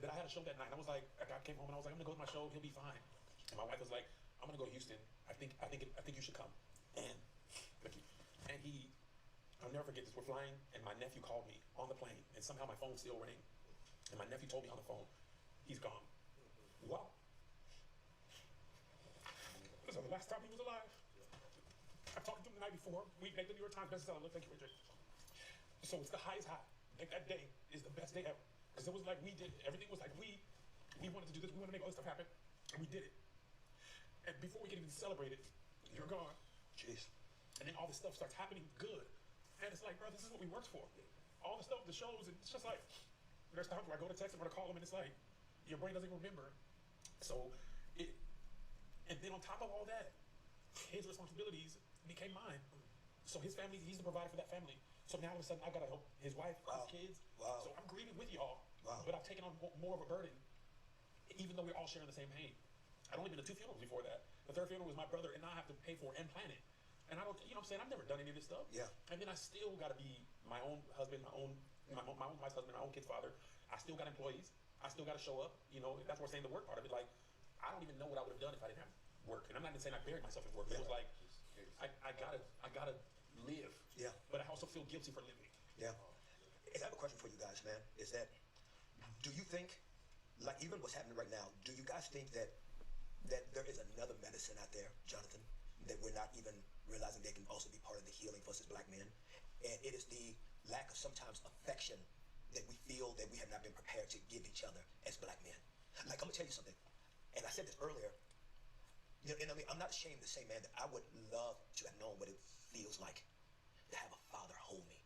that I had a show that night. And I was like, I came home and I was like, I'm gonna go to my show. He'll be fine. And my wife was like, I'm gonna go to Houston. I think you should come. And thank you. And I'll never forget this. We're flying, and my nephew called me on the plane, and somehow my phone still rang. And my nephew told me on the phone, he's gone. Wow. This was the last time he was alive. I talked to him the night before. We made the New York Times bestseller. Look, thank you, Richard. So it's the highest high. Like that day is the best day ever. Because it was like we did it. Everything was like we wanted to do this. We wanted to make all this stuff happen. And we did it. And before we could even celebrate it, you're gone. Jeez. And then all this stuff starts happening good. And it's like, bro, this is what we worked for. All the stuff, the shows, and it's just like, there's times where I go to text him or to call him, and it's like, your brain doesn't even remember. So and then on top of all that, his responsibilities became mine. So his family, he's the provider for that family. So now all of a sudden I gotta help his wife, his kids. So I'm grieving with y'all, but I've taken on more of a burden, even though we're all sharing the same pain. I'd only been to 2 funerals before that. The 3rd funeral was my brother, and now I have to pay for and plan it. And I don't, you know what I'm saying? I've never done any of this stuff. Yeah. And then I still gotta be my own husband, my own wife's husband, my own kid's father. I still got employees. I still gotta show up. You know, that's where I'm saying the work part of it. Like, I don't even know what I would have done if I didn't have work. And I'm not even saying I buried myself in work. But it was like, I gotta live. Yeah. But I also feel guilty for living. Yeah. I have a question for you guys, man. Is that, do you think, like even what's happening right now, do you guys think that there is another medicine out there, Jonathan, that we're not even realizing they can also be part of the healing for us as black men? And it is the lack of sometimes affection that we feel that we have not been prepared to give each other as black men. Like, I'm gonna tell you something, and I said this earlier, you know, and I mean, I'm not ashamed to say, man, that I would love to have known what it feels like to have a father hold me,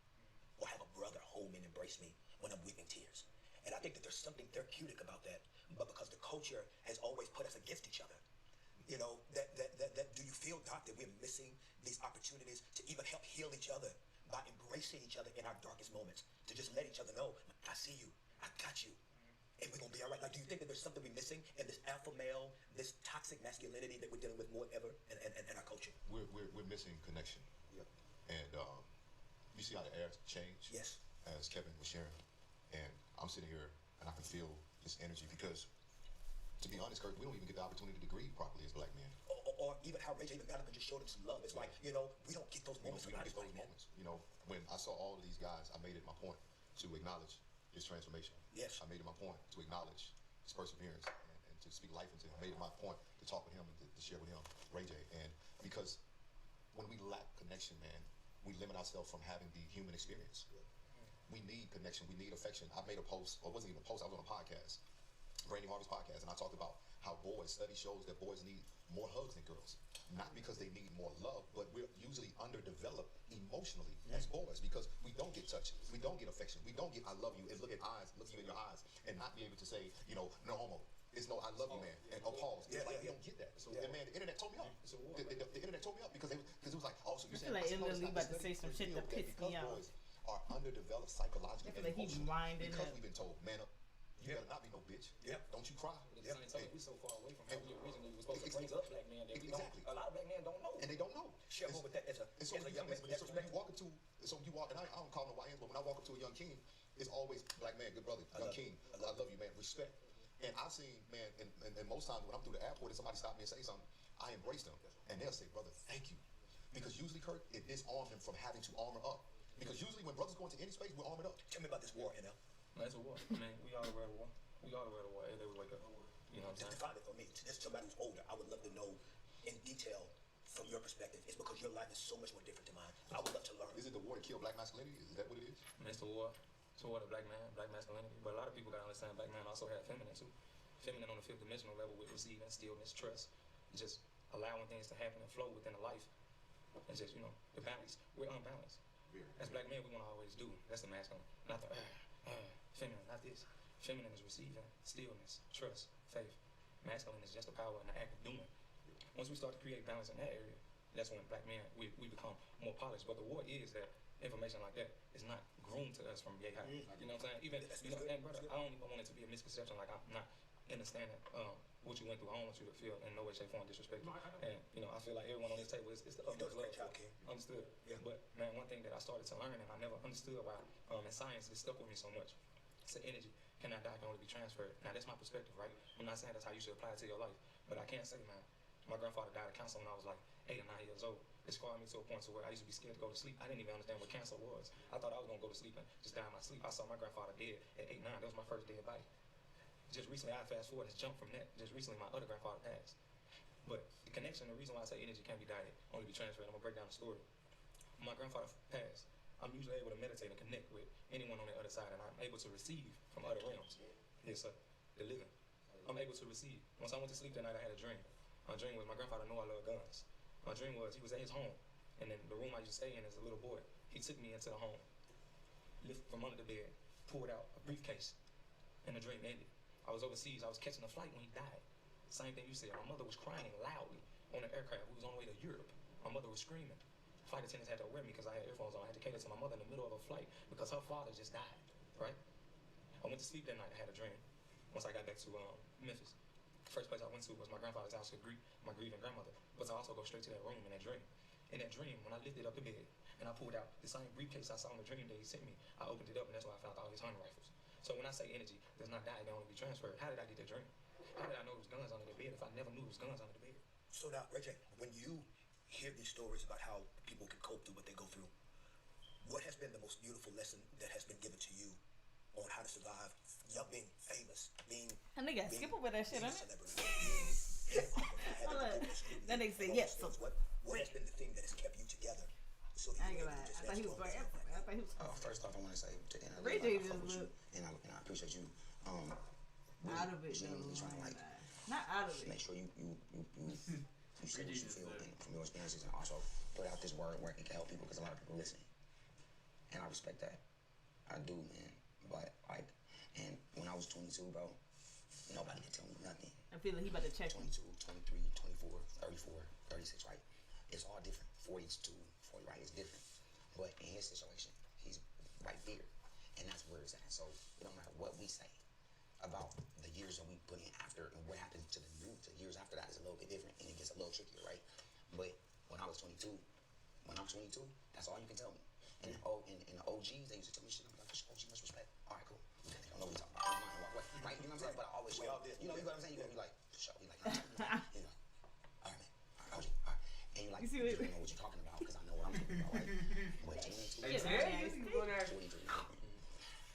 or have a brother hold me and embrace me when I'm weeping tears. And I think that there's something therapeutic about that, but because the culture has always put us against each other, you know, that do you feel, Doc, that we're missing these opportunities to even help heal each other by embracing each other in our darkest moments, to just let each other know, I see you, I got you, and we're gonna be all right? Like, do you think that there's something we're missing in this alpha male, this toxic masculinity that we're dealing with more than ever in our culture? We're missing connection. Yeah. And you see how the air changed? Yes. As Kevin was sharing. And I'm sitting here and I can feel this energy because, to be honest, Kurt, we don't even get the opportunity to grieve properly as black men. Or even how Ray J even got up and just showed him some love. It's like, you know, we don't get those moments. We don't get those moments. You know, when I saw all of these guys, I made it my point to acknowledge his transformation. Yes. I made it my point to acknowledge his perseverance and to speak life into him. I made it my point to talk with him and to share with him, Ray J. And because when we lack connection, man, we limit ourselves from having the human experience. We need connection. We need affection. I made a post, or it wasn't even a post, I was on a podcast, Brandy Harvey's podcast, and I talked about how study shows that boys need more hugs than girls. Not because they need more love, but we're usually underdeveloped emotionally as boys because we don't get touch, we don't get affection, we don't get I love you and look you in your eyes and not be able to say, you know, no homo. It's no I love you, man, and pause. It's like we don't get that. So man, the internet told me up. The internet told me up because it was like, oh, so you saying I feel like Emily about to say some shit that pissed me off. Boys are underdeveloped psychologically. I feel like he's winding because up. we've been told, man up. You better not be no bitch. Yeah. Don't you cry. We're so far away from how we originally were supposed to bring up black men that we don't. A lot of black men don't know. And they don't know. Share more with that as a young man. With that so when you walk into, and I don't call no YNs, but when I walk up to a young king, it's always black man, good brother, young king. I love you, man. Respect. And I've seen, man, and most times when I'm through the airport and somebody stop me and say something, I embrace them. And they'll say, brother, thank you. Because usually, Kurt, it disarms them from having to armor up. Because usually when brothers go into any space, we're armored up. Tell me about this war, NL. That's a war. I mean, we all aware of war. We all aware of war. They would wake up. You know what I'm saying? Define it for me. Just somebody who's older, I would love to know in detail from your perspective. It's because your life is so much more different than mine. I would love to learn. Is it the war to kill black masculinity? Is that what it is? I mean, it's the war. It's the war to black man, black masculinity. But a lot of people gotta understand black men also have feminine too. feminine on the fifth dimensional level with receiving, stillness, trust, just allowing things to happen and flow within a life. And just, you know, the balance. We're unbalanced. As black men, we want to always do. That's the masculine. Not the feminine, not this. Feminine is receiving, stillness, trust, faith. Masculine is just the power and the act of doing. Once we start to create balance in that area, that's when black men, we become more polished. But the war is that information like that is not groomed to us from yay high. You know what I'm saying? Even, you know, and brother, I don't even want it to be a misconception. Like, I'm not understanding what you went through. I don't want you to feel in no way, shape, form disrespectful. And, you know, I feel like everyone on this table is the utmost love. Understood. Yeah. But, man, one thing that I started to learn, and I never understood why in science it stuck with me so much, it's the energy cannot die, can only be transferred. Now, that's my perspective, right? I'm not saying that's how you should apply it to your life. But I can't say, man, my grandfather died of cancer when I was like 8 or 9 years old. It scarred me to a point to where I used to be scared to go to sleep. I didn't even understand what cancer was. I thought I was going to go to sleep and just die in my sleep. I saw my grandfather dead at 8, 9. That was my first day of life. Just recently, I fast forward and jumped from that. Just recently, my other grandfather passed. But the connection, the reason why I say energy can't be divided, only be transferred, I'm going to break down the story. When my grandfather passed, I'm usually able to meditate and connect with anyone on the other side, and I'm able to receive from other realms. Yes, sir. The living. I'm able to receive. Once I went to sleep that night, I had a dream. My dream was my grandfather knew I love guns. My dream was he was at his home, and then the room I used to stay in as a little boy, he took me into the home, lifted from under the bed, pulled out a briefcase, and the dream ended. I was overseas. I was catching a flight when he died. Same thing you said. My mother was crying loudly on the aircraft. We was on the way to Europe. My mother was screaming. Flight attendants had to wear me because I had earphones on. I had to cater to my mother in the middle of a flight because her father just died, right? I went to sleep that night. I had a dream. Once I got back to Memphis, first place I went to was my grandfather's house to greet my grieving grandmother. But I also go straight to that room in that dream. In that dream, when I lifted up the bed and I pulled out the same briefcase I saw in the dream that he sent me, I opened it up and that's where I found all his hunting rifles. So when I say energy does not die, it can only be transferred. How did I get that dream? How did I know it was guns under the bed if I never knew it was guns under the bed? So now, Ray J, when you hear these stories about how people can cope through what they go through, what has been the most beautiful lesson that has been given to you on how to survive being famous, being I think I skip over that shit, being a innit? celebrity? That nigga said yes. So What has been the thing that has kept you together? So that I ain't you're gonna able lie. to just I thought he was going. I thought he was First off, I want to say, and I, Ray like, J I fuck just with you, look and I appreciate you. Really out of it, genuinely though. trying to like Not out of it. make sure you say what you feel and from your experiences, and also put out this word where it can help people because a lot of people listening, and I respect that. I do, man. But like, and when I was 22, bro, nobody could tell me nothing. I feel like he about to check me. 22, 23, 24, 34, 36, right? It's all different. 42, 40, right? It's different. But in his situation, he's right there. And that's where it's at. So it don't matter what we say about the years that we put in after and what happens to the years after that is a little bit different and it gets a little trickier, right? But when I was 22, that's all you can tell me. And the OGs, they used to tell me shit. I'm like, OG much respect. All right, cool. They don't know what we talking about. Right? You know what I'm saying? But I always show up. You know what I'm saying? You're gonna be like, for sure. You're like, you know, all right, man. All right, OG. All right. And you're like, you don't know what you're talking about because I know what I'm talking about, right? But 23,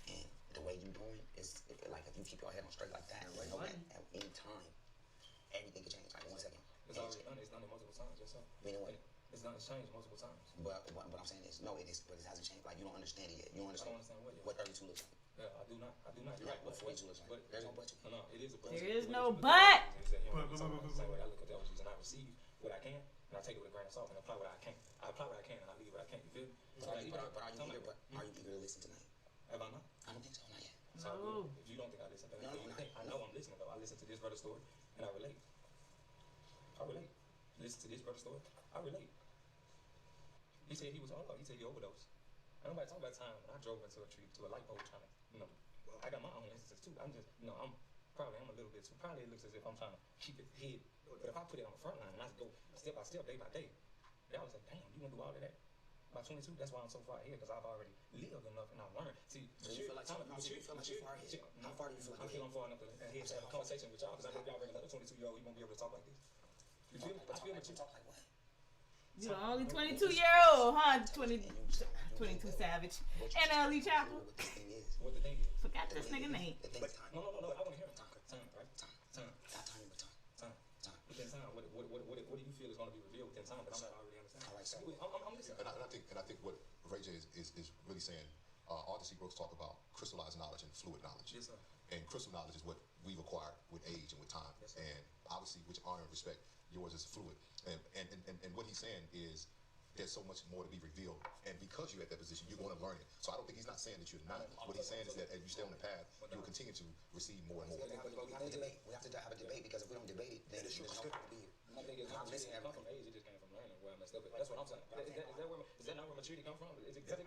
and the way you're doing is like if you keep your head on straight like that, right? Know that at any time, everything can change. Like 1 second. It's already done. It's done it multiple times. Yes, sir. Meaning what? It's done. It's changed multiple times. But what I'm saying is, no, it is, but it hasn't changed. Like you don't understand it yet. You don't understand. I don't understand what yet. What 32 looks like. Yeah, I do not. You're right. What 42 looks like. But There's no but. No, it is a but. There is no but. Same way I look at the OGs and I receive what I can and I take it with a grain of salt and apply what I can. I apply what I can and I leave what I can't. You feel me? So But are you eager to listen tonight? Have I not? I don't think so. Not yet. No. If you don't think I listen, then No, I know I'm listening though. I listen to this brother's story and I relate. Listen to this brother's story. I relate. He said he was all up. He said he overdosed. And nobody talk about time when I drove into a tree to a light pole trying to, I got my own instances too. I'm just, I'm a little bit too. Probably it looks as if I'm trying to keep it hid. But if I put it on the front line and I go step by step, day by day, y'all would say, damn, you went through all of that. By 22, that's why I'm so far ahead, because I've already lived enough and I've learned. See, so you feel like you're far ahead? How far do you feel like I feel I'm far enough to have a conversation with y'all, because I know y'all bring another 22-year-old, you won't be able to talk like this. You feel me? I feel that you talk like what? You the only 22-year-old, huh? 22 Savage. And Lee Chapel. What the thing is? Forgot this nigga name. No, I want to hear him. Time, right? Time. Within time, what do you feel is going to be revealed within time? But I'm not already understanding. I like so. I'm listening. And I think what Ray J is really saying, Arthur C. Brooks talk about crystallized knowledge and fluid knowledge. Yes, sir. And crystal knowledge is what we've acquired with age and with time. Yes, sir. And obviously, which honor and respect, yours is fluid. And what he's saying is there's so much more to be revealed. And because you're at that position, you're going to learn it. So I don't think he's not saying that you're not. What he's saying is that as you stay on the path, you will continue to receive more and more. We have to debate. We have to have a debate because if we don't debate it, then there's no point to be here. My thing is, I'm listening. it come from age. It just came from learning where I messed up. That's what I'm saying. Is that not where maturity come from? Does it come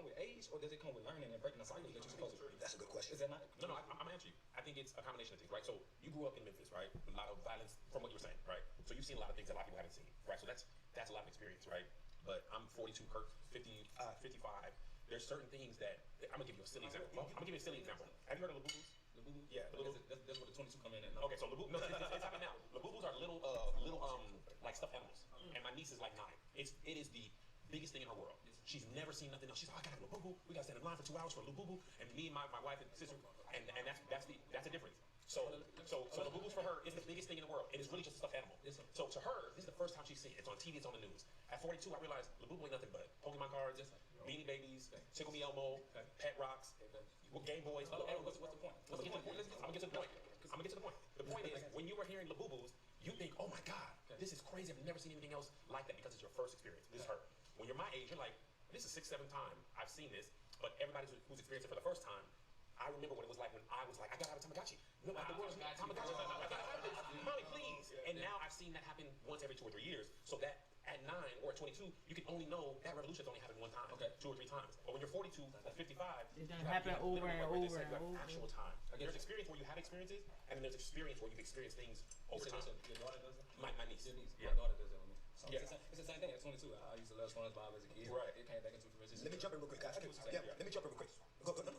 with age or does it come with learning and breaking the cycle that you're supposed to? That's a good question. Is that not? No, I'm gonna answer you. I think it's a combination of things, right? So you grew up in Memphis, right? A lot of violence from what you were saying, right? So you've seen a lot of things that a lot of people haven't seen, right? So that's a lot of experience, right? But I'm 42, Kurt 50, 55. There's certain things that I'm gonna give you a silly example. Well, I'm gonna give you a silly example. Have you heard of Labubus? Yeah, that's where the 22 come in. Okay, so Labubu, no, it's happening now. Labubus are little like stuffed animals, and my niece is like 9. It is the biggest thing in her world. She's never seen nothing else. She's like, I gotta have a Labubu. We gotta stand in line for 2 hours for a Labubu, and me and my wife and sister, and that's the difference. So Labubus for her is the biggest thing in the world. It is really just a stuffed animal. So to her, this is the first time she's seen it. It's on TV. It's on the news. At 42, I realized Labubu ain't nothing but Pokemon cards, Beanie Babies, Tickle Me Elmo, Pet Rocks, Game Boys. What's the point? I'm gonna get to the point. The point is, when you were hearing Labubus, you think, oh my God, this is crazy. I've never seen anything else like that because it's your first experience. This is her. When you're my age, you're like, this is 6, 7 time I've seen this, but everybody who's experienced it for the first time, I remember what it was like when I was like, I got out of Tamagotchi. No, the world's Tamagotchi. Mommy, please. And now I've seen that happen once every 2 or 3 years. So that at 9 or at 22, you can only know that revolution's only happened one time, 2 or 3 times. But when you're 42 or 55, it's gonna happen over and over and over. Actual time. There's experience where you have experiences, and then there's experience where you've experienced things over time. Your daughter does it? My niece. Yeah. My daughter does that with me. So it's the same thing at 22. I used to love SpongeBob as a kid. Right. It came back into fruition. Let me jump in real quick, guys. Yeah, let me jump in real quick. Go, finish.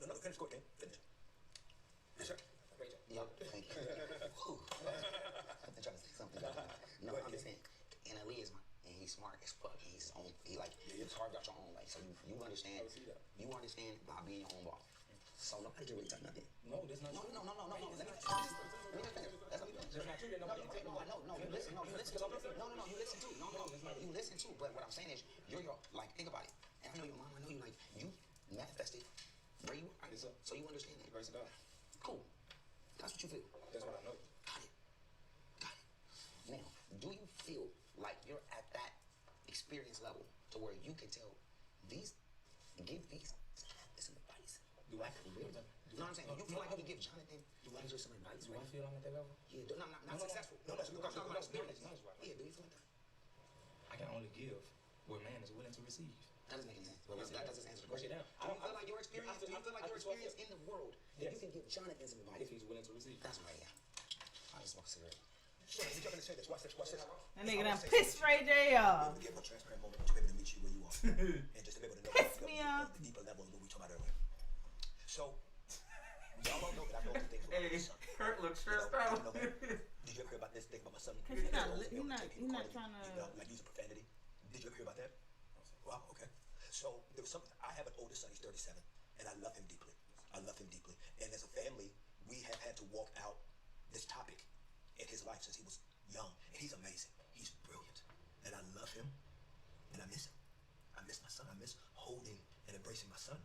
No, finish, go again. Finish. Yes, sir. Great job. Yeah, thank you. I've been trying to say something. No, I'm just saying, NLE is and he's smart as fuck. He's on. You carved out your own way, so you understand. You understand by being your own boss. So nobody can really tell nothing. No, that's not true. No. Let me just finish. That's not true. That's not true. No, you listen. No, you listen too. No, you listen too. No, you listen too. But what I'm saying is, you're like, think about it. And I know your mom. I know you like you manifested where you are. So you understand that. Grace of God. Cool. That's what you feel. That's what I know. Got it. Now, do you feel like you're at that experience level to where you can tell give these some advice? Do I feel that? You know what I'm saying? You feel like you can give Jonathan some advice? Do I feel I'm at that level? Yeah, not successful. No, that's a good question. Yeah, do you feel like that? I can only give what man is willing to receive. That doesn't make any sense. That doesn't answer the question. Break it down. I feel like your experience. Do you feel like your experience in the world that you can give Jonathan some advice? If he's willing to receive. That's right. Yeah. I just smoke a cigarette. So let me jump in and say this. Watch this. That nigga done pissed Ray J off. Give a transparent moment to be able to meet you where you are, and just to be able to know the deeper level of what we talked about earlier. So y'all all know that I go through things with my son. Kurt looks stressed out. Did you ever hear about this thing about my son? He's not trying to like use a profanity. Did you ever hear about that? Wow. Okay. So there was something. I have an older son. He's 37, and I love him deeply. And as a family, we have had to walk out this topic in his life since he was young. And he's amazing. He's brilliant, and I love him, and I miss him. I miss my son. I miss holding and embracing my son.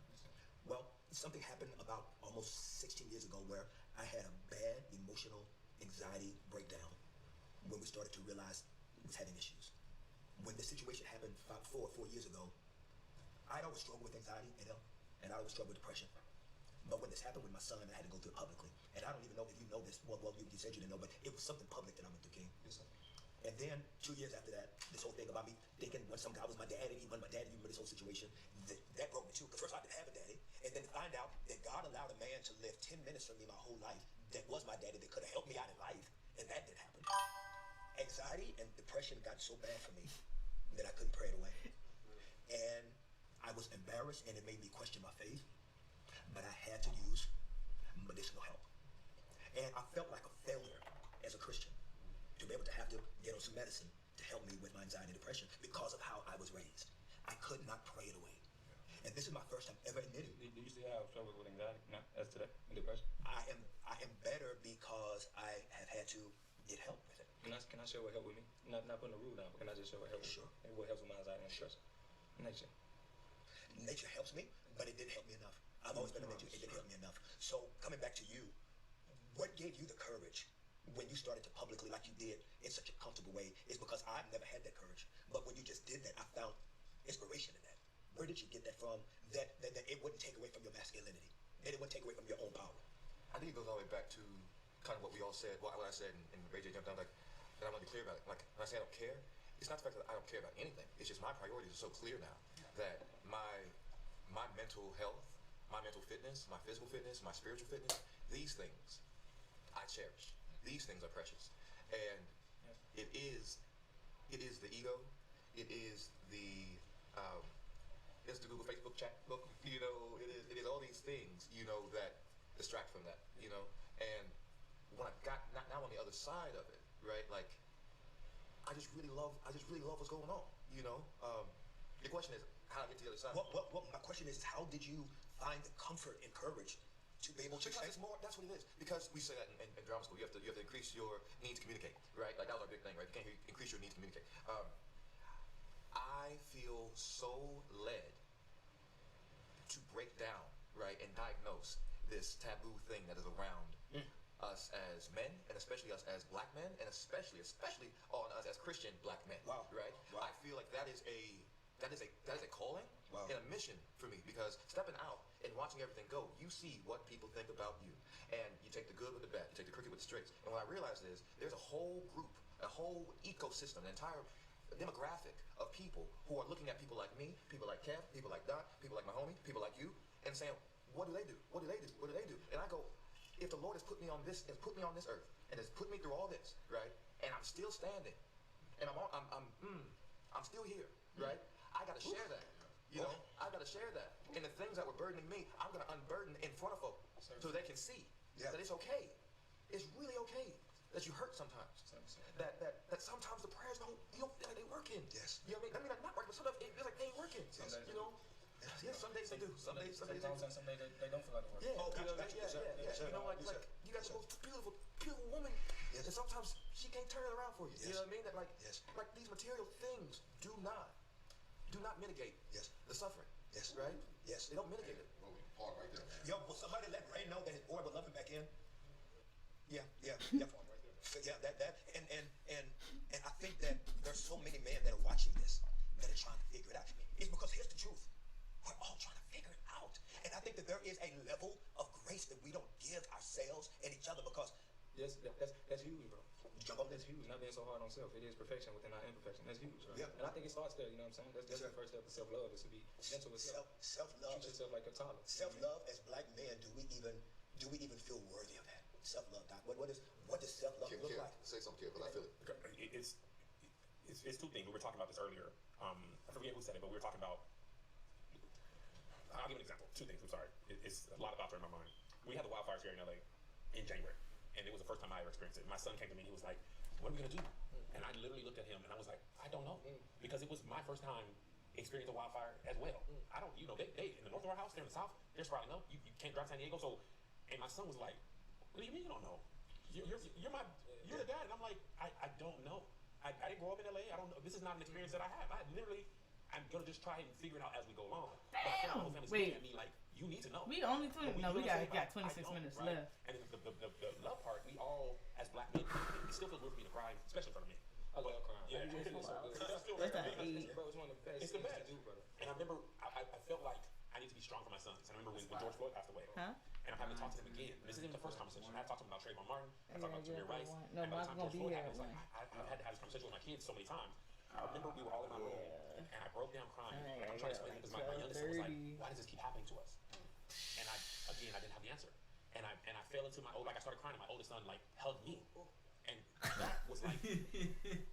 Well, something happened about almost 16 years ago where I had a bad emotional anxiety breakdown when we started to realize we was having issues. When the situation happened 4 years ago, I'd always struggled with anxiety, and I always struggled with depression. But when this happened with my son, I had to go through it publicly. And I don't even know if you know this. Well, you said you didn't know, but it was something public that I went through, King. Yes, sir. And then 2 years after that, this whole thing about me thinking when some guy was my dad, and he wasn't my dad, even with this whole situation, that broke me too. Because first I didn't have a daddy, and then to find out that God allowed a man to live 10 minutes from me my whole life that was my daddy, that could have helped me out in life, and that didn't happen. Anxiety and depression got so bad for me that I couldn't pray it away. And I was embarrassed, and it made me question my faith, but I had to use medicinal help. And I felt like a failure as a Christian to be able to have to get on some medicine to help me with my anxiety and depression because of how I was raised. I could not pray it away. And this is my first time ever admitting. Do you still have trouble with anxiety as today and depression? I am better because I have had to get help with it. Can I share what helped with me? Not putting a rule down, but can I just share what helped with me? And what helps with my anxiety and depression? Nature. Nature helps me. but it didn't help me enough. I've always been a man, it didn't help me enough. So coming back to you, what gave you the courage when you started to publicly, like you did, in such a comfortable way? Is because I've never had that courage. But when you just did that, I found inspiration in that. Where did you get that from? That it wouldn't take away from your masculinity, that it wouldn't take away from your own power. I think it goes all the way back to kind of what we all said, what I said, and Ray J jumped down, like, that I want to be clear about it. Like, when I say I don't care, it's not the fact that I don't care about anything. It's just my priorities are so clear now that my mental health, my mental fitness, my physical fitness, my spiritual fitness, these things I cherish. These things are precious. And it is the ego, it is the Google, Facebook chat book, you know, it is all these things, you know, that distract from that, you know. And when I got now on the other side of it, right, like, I just really love what's going on, you know. The question is, how do I get to the other side? What my question is, how did you find the comfort and courage to be able to say? It's more, that's what it is. Because we say that in drama school, you have to increase your need to communicate, right? Like, that was our big thing, right? You can't increase your need to communicate. I feel so led to break down, right, and diagnose this taboo thing that is around us as men, and especially us as black men, and especially on us as Christian black men. Wow. Right? Wow. I feel like that is a calling and a mission for me, because stepping out and watching everything go, you see what people think about you, and you take the good with the bad, you take the crooked with the straight. And what I realized is there's a whole group, a whole ecosystem, an entire demographic of people who are looking at people like me, people like Kev, people like Doc, people like my homie, people like you, and saying, what do they do? What do they do? What do they do? And I go, if the Lord has put me on this earth and has put me through all this, right, and I'm still standing, and I'm still here, right? I gotta share that. You know, I gotta share that. And the things that were burdening me, I'm gonna unburden in front of folks so they can see that it's okay. It's really okay that you hurt sometimes. That sometimes the prayers you don't feel like they working. Yes. You know what I mean? I mean, not working, but sometimes it feels like they ain't working. You know? Yeah, some days they do. Some days they do. Some days they don't feel like they're working. Yeah, you know, like you got the most beautiful woman, and sometimes she can't turn it around for you. You know what I mean? That like these material things do not mitigate the suffering. Yes. Right? Yes. They don't mitigate it. Right there. Yo, will somebody let Ray know that his boy would love him back in? Yeah. Yeah, that and I think that there's so many men that are watching this that are trying to figure it out. It's because here's the truth. We're all trying to figure it out. And I think that there is a level of grace that we don't give ourselves and each other because that's huge, bro. Jump up. That's huge. Not being so hard on self. It is perfection within our imperfection. That's huge, right? Yeah. And I think it starts there, you know what I'm saying? That's the first step of self-love, is to be gentle with self. Self-love. Treat yourself like a toddler. Self-love as black men, do we even feel worthy of that? Self-love, Doc. What does self-love look like? Say something, because I feel it. It's two things. We were talking about this earlier. I forget who said it, but we were talking about. I'll give an example. Two things. I'm sorry. It's a lot of thoughts are in my mind. We had the wildfires here in LA in January, and it was the first time I ever experienced it. My son came to me and he was like, "What are we gonna do?" And I literally looked at him and I was like, "I don't know," because it was my first time experiencing a wildfire as well. I don't, you know, they in the north of our house, they're in the south. They're sprouting up. You can't drive to San Diego. So, and my son was like, "What do you mean you don't know? You're the dad." And I'm like, I don't know. I didn't grow up in LA. I don't know. This is not an experience that I have. I'm gonna just try and figure it out as we go along. Damn. Wait. Me like, you need to know. We only 20. No, we got 26 minutes left. And the love part, we all as black men, it still feels weird for me to cry, especially in front of me. I love crying. Yeah, That's an 8. Bro, it's one of the best things to do, brother. And I remember I felt like I need to be strong for my sons. And I remember when George Floyd passed away. Huh? And I'm having to talk to them again. This isn't even the first conversation. I talked to them about Trayvon Martin. I talked about Tamir Rice. No, and by the time Mark's George gonna be Floyd here. happened, it's like I've had to have this conversation with my kids so many times. I remember we were all in my room, and I broke down crying. And I'm trying to explain it because my youngest son was like, "Why does this keep happening to us?" And I didn't have the answer. And I fell into I started crying, and my oldest son like hugged me, and that was like.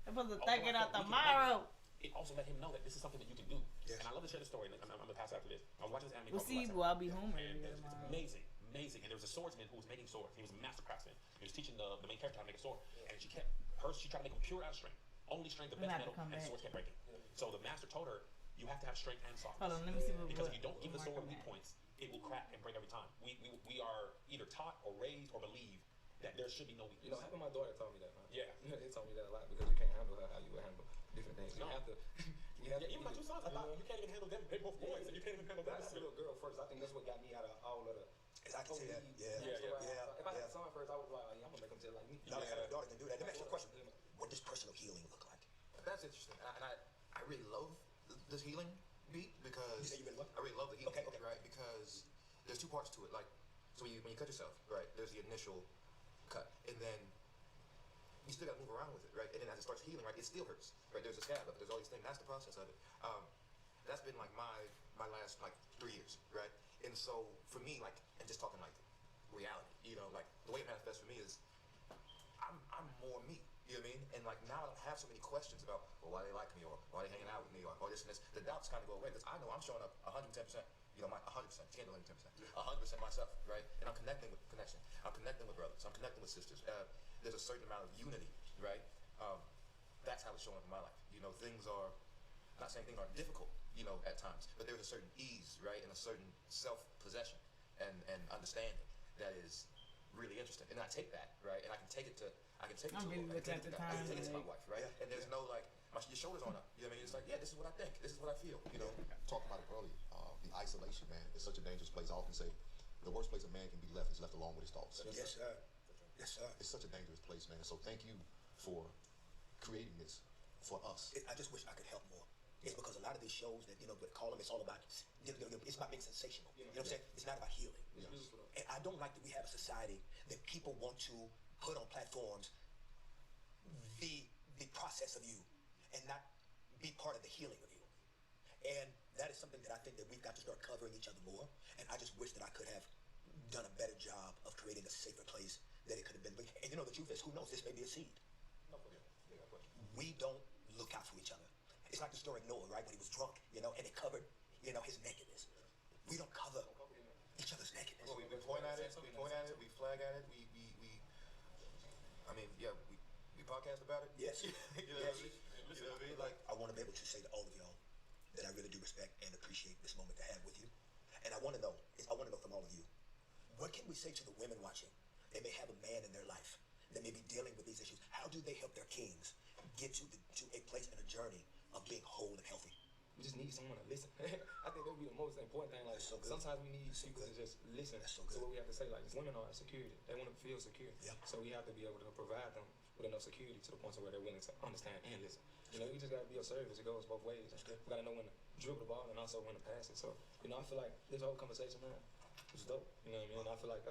I'm supposed to take it out tomorrow. It also let him know that this is something that you can do. Yes. And I love to share the story. And I'm gonna pass after this. I was watching this anime. We'll see. Well, I'll be home. And it's amazing. And there was a swordsman who was making swords. He was a master craftsman. He was teaching the main character how to make a sword. And she tried to make him pure out of strength. Only strength, the best metal, and the swords kept breaking. So the master told her, you have to have strength and softness. Hold on, let me see because if you don't give the sword weak points, it will crack and break every time. We are either taught or raised or believe that there should be no weakness. You know, having my daughter taught me that, man. Yeah. They taught me that a lot because you can't handle her how you would handle different things. You have to Yeah, even my 2 sons, I thought you can't even handle them. They both boys, and you can't even handle them. I had a little girl first. I think that's what got me out of all of the. I can see that. If I had a son first, I would be like, I'm gonna make him tell like me. Now having a daughter can do that. Let me ask you a question. What does personal healing look like? That's interesting, and I really love this healing beat because You say you really love it? I really love the healing, Okay. right? Because there's 2 parts to it. Like, so when you cut yourself, right? There's the initial cut, and then you still got to move around with it, right? And then as it starts healing, right, it still hurts, right? There's a scab up, there's all these things. That's the process of it. That's been like my last like 3 years, right? And so for me, like, and just talking like reality, you know, like the way it manifests for me is I'm more me. You know what I mean? And like now I don't have so many questions about, well, why they like me or why they hanging out with me or this and this. The doubts kind of go away because I know I'm showing up 110%. You know, my 100%. Can't do 110%. 100% myself, right? And I'm connecting with connection. I'm connecting with brothers. I'm connecting with sisters. There's a certain amount of unity, right? That's how it's showing up in my life. You know, things are, not saying things aren't difficult, you know, at times, but there's a certain ease, right, and a certain self-possession and understanding that is really interesting. And I take that, right, and I can take it to my wife, right? And there's no like, your shoulders aren't up. You know what I mean? It's like, yeah, this is what I think. This is what I feel. You know, talked about it earlier. The isolation, man, is such a dangerous place. I often say, the worst place a man can be left is left alone with his thoughts. Yes, sir. Yes, sir. It's such a dangerous place, man. So thank you for creating this for us. I just wish I could help more. It's because a lot of these shows that, call them, it's all about, it's about being sensational. You know what I'm saying? It's not about healing. And I don't like that we have a society that people want to put on platforms the process of you and not be part of the healing of you. And that is something that I think that we've got to start covering each other more. And I just wish that I could have done a better job of creating a safer place that it could have been. And the truth is, who knows, this may be a seed. We don't look out for each other. It's like the story of Noah, right? When he was drunk, and it covered, his nakedness. We don't cover each other's nakedness. Well, we point at it, we flag at it, we podcast about it. Yes. You know what I mean? Like, I want to be able to say to all of y'all that I really do respect and appreciate this moment to have with you. And I want to know from all of you, what can we say to the women watching? They may have a man in their life that may be dealing with these issues. How do they help their kings get to a place and a journey of being whole and healthy? We just need someone to listen. I think that would be the most important thing. Like, sometimes we need people to just listen to what we have to say. Like, women are insecurity. They want to feel secure. Yep. So we have to be able to provide them with enough security to the point where they're willing to understand and listen. We just got to be of service. It goes both ways. We got to know when to dribble the ball and also when to pass it. So, I feel like this whole conversation, man, was dope. You know what I mean? I feel like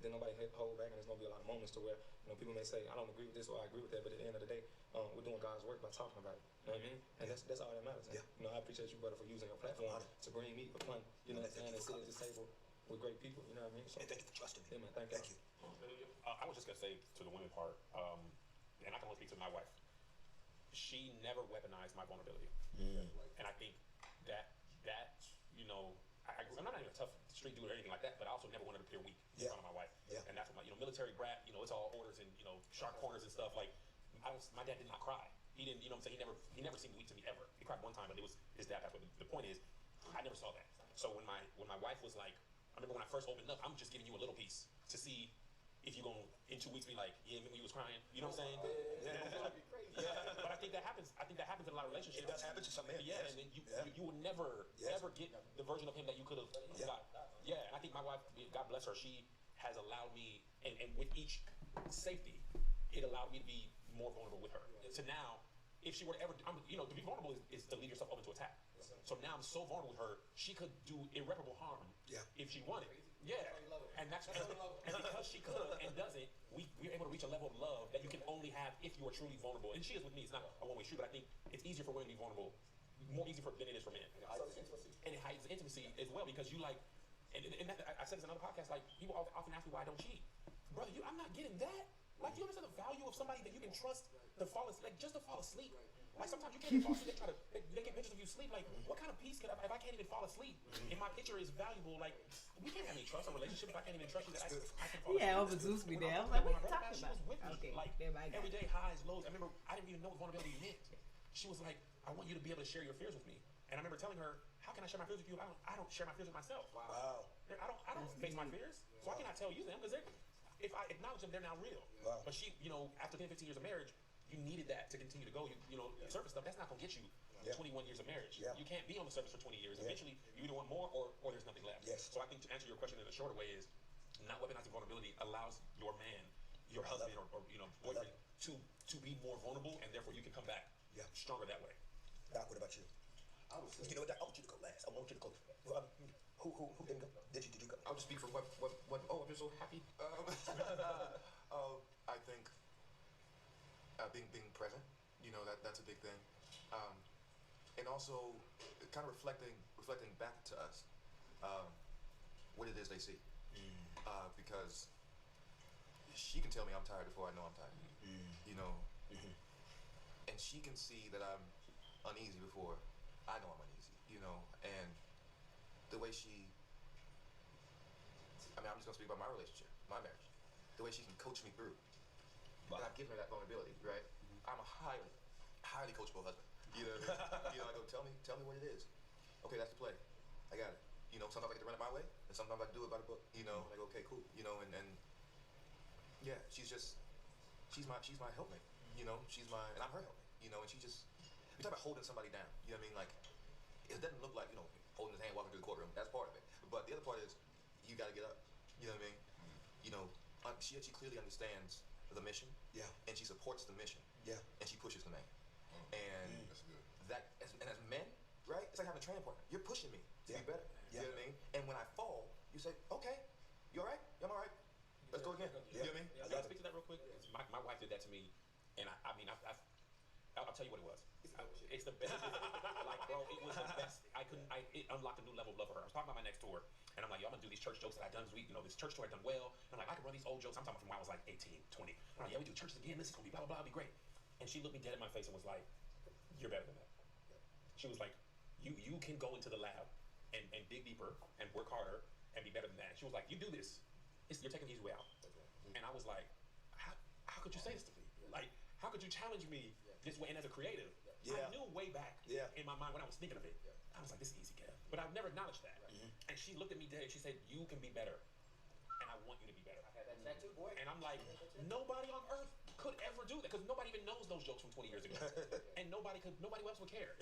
then nobody hold back, and there's going to be a lot of moments to where, people may say, I don't agree with this or I agree with that, but at the end of the day, we're doing God's work by talking about it. You know what I mean? And that's all that matters. Yeah. I appreciate you, brother, for using your platform to bring me upon, and sit at this table with great people. You know what I mean? So, And thank you for trusting me. yeah, man, thank you. I was just gonna say to the women part, and I can only speak to my wife. She never weaponized my vulnerability, and I think that I'm not even a tough street dude or anything like that, but I also never wanted to appear weak in front of my wife. Yeah. And that's what my military brat. It's all orders and sharp corners and stuff. Like my dad did not cry. He didn't. What I'm saying? He never seemed weak to me ever. He cried one time, but it was his dad. But the point is, I never saw that. So when my wife was like, I remember when I first opened up, I'm just giving you a little piece to see if you're gonna in 2 weeks be like, yeah, remember you was crying. You know what I'm saying? Yeah. But I think that happens. I think that happens in a lot of relationships. It does happen to some men. Yeah, yes. and then you will never ever get the version of him that you could have got. Yeah, and I think my wife, God bless her, she has allowed me, and with each safety, it allowed me to be more vulnerable with her. So now, if she were to ever, to be vulnerable is to leave yourself open to attack. So now I'm so vulnerable with her, she could do irreparable harm if she wanted. Yeah, and because she could and doesn't, we're able to reach a level of love that you can only have if you are truly vulnerable. And she is with me. It's not a one-way street, but I think it's easier for women to be vulnerable, more easy than it is for men. And it hides intimacy as well because you like, and I said this in another podcast. Like people often ask me why I don't cheat, brother. I'm not getting that. Like you understand the value of somebody that you can trust to fall asleep, like just to fall asleep. Like sometimes you can't even fall asleep. They get pictures of you sleep. Like what kind of peace could I, if I can't even fall asleep? If my picture is valuable, like we can't have any trust in a relationship if I can't even trust you that I can fall asleep. Yeah, over Zeus me there. I was like, what are you talking about? She was with me, Okay, like everyday highs, lows. I remember I didn't even know what vulnerability meant. She was like, I want you to be able to share your fears with me. And I remember telling her, how can I share my fears with you if I don't share my fears with myself? Wow. I don't face my fears, so I cannot tell you them because if I acknowledge them, they're now real. Wow. But she, after 10, 15 years of marriage, you needed that to continue to go. Surface stuff, that's not gonna get you 21 years of marriage. Yeah. You can't be on the surface for 20 years. Yeah. Eventually, you either want more or there's nothing left. Yes. So I think to answer your question in a shorter way is, not weaponizing vulnerability allows your man, your husband, or boyfriend to be more vulnerable, and therefore you can come back stronger that way. Doc, what about you? I would say, You know what, Doc? I want you to go last. I want you to go. Who didn't go? Did you go? I'll just speak for what. Oh, I'm just so happy. I think being present, that's a big thing, and also kind of reflecting back to us what it is they see, because she can tell me I'm tired before I know I'm tired, and she can see that I'm uneasy before I know I'm uneasy, and the way I'm just gonna speak about my relationship, my marriage, the way she can coach me through. And I've given her that vulnerability, right? I'm a highly coachable husband. You know what I mean? I go, tell me what it is. Okay, that's the play. I got it. Sometimes I get to run it my way, and sometimes I do it by the book. And I go, okay, cool. And yeah, she's my helpmate. And I'm her helpmate. And she just, we talk about holding somebody down. You know what I mean? Like, it doesn't look like holding his hand walking through the courtroom. That's part of it. But the other part is you got to get up. You know what I mean? She clearly understands the mission. Yeah. And she supports the mission. Yeah. And she pushes the man. And that's good. as men, right? It's like having a training partner. You're pushing me to be better. Yeah. You know what I mean? And when I fall, you say, okay, you all right? Yeah, I'm all right. Let's go again. You know what I mean? Can I speak to that real quick? My wife did that to me, and I'll tell you what it was. It's the best. Like, bro, it was the best. It unlocked a new level of love for her. I was talking about my next tour, and I'm like, yo, I'm gonna do these church jokes that I've done this week. This church tour I've done well. And I'm like, I can run these old jokes. I'm talking from when I was like 18, 20. I'm like, yeah, we do churches again. This is gonna be blah, blah, blah. It'll be great. And she looked me dead in my face and was like, you're better than that. She was like, you can go into the lab and dig deeper and work harder and be better than that. She was like, you do this. You're taking the easy way out. And I was like, how could you say this to me? Like, how could you challenge me this way? And as a creative, I knew way back in my mind when I was thinking of it, I was like, this is easy, Kev. But I've never acknowledged that. And she looked at me dead and she said, you can be better. And I want you to be better. I've had that too, boy. And I'm like, nobody on earth could ever do that because nobody even knows those jokes from 20 years ago. And nobody else would care.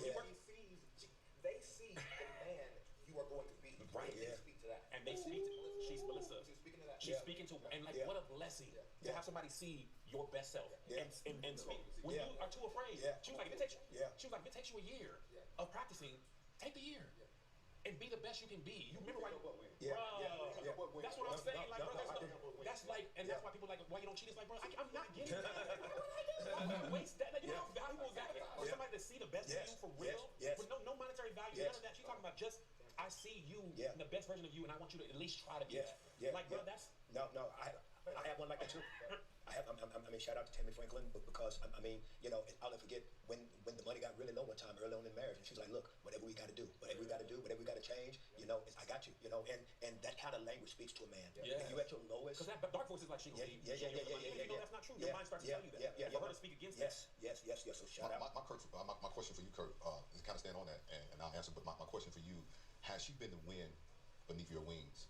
They see the man you are going to be. Right. They speak to that. And they speak to, she's Melissa. She's speaking to that. She's speaking to, and like, what a blessing to have somebody see your best self and speak. When you are too afraid, she was like, if it takes you a year of practicing, take the year. And be the best you can be. You remember why that's what I'm saying. Like, bro, that's like, and that's why people like, why you don't cheat? It's like, bro, I'm not getting that. Why would you waste that? Like, you know how valuable that is for somebody to see the best of you for real? With no monetary value, none of that. She's talking about just, I see you in the best version of you, and I want you to at least try to be that. Like, bro, that's... No, I have one like that too. Shout out to Tammy Franklin because I'll never forget when the money got really low one time early on in marriage, and she was like, look, whatever we got to do, whatever we got to change, I got you, and that kind of language speaks to a man. Yeah. If you at your lowest, because that dark voice is like, she gonna leave. That's not true. Your mind starts to tell you that. For her to speak against that. Yes. So shout out. My question for you, Kurt, is kind of stand on that, and I'll answer. But my question for you: has she been the wind beneath your wings,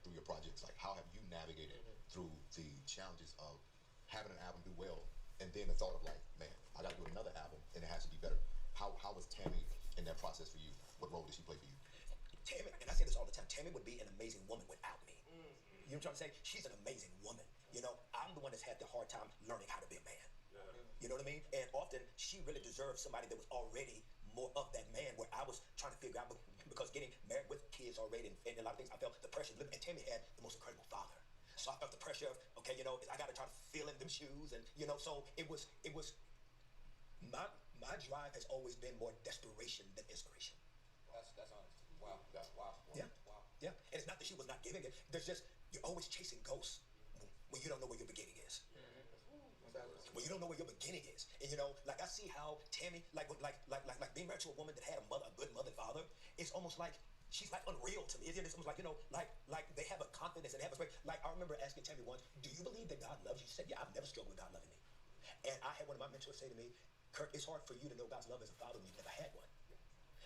through your projects? Like, how have you navigated through the challenges of having an album do well, and then the thought of like, man, I got to do another album, and it has to be better? How was Tammy in that process for you? What role did she play for you? Tammy, and I say this all the time, Tammy would be an amazing woman without me. You know what I'm trying to say? She's an amazing woman. I'm the one that's had the hard time learning how to be a man. You know what I mean? And often she really deserved somebody that was already more of that man, where I was trying to figure out, because getting married with kids already and a lot of things, I felt the pressure of living, and Tammy had the most incredible father. So I felt the pressure of, okay, I got to try to fill in them shoes, and so it was my drive has always been more desperation than inspiration. That's honest. Wow. Yeah. And it's not that she was not giving it. There's just, you're always chasing ghosts when you don't know where your beginning is. When you don't know where your beginning is. And like I see how Tammy, like being married to a woman that had a good mother and father, it's almost like she's like unreal to me. It's almost like, like they have a confidence and they have a strength. Like, I remember asking Tammy once, do you believe that God loves you? She said, yeah, I've never struggled with God loving me. And I had one of my mentors say to me, Kurt, it's hard for you to know God's love as a father when you've never had one.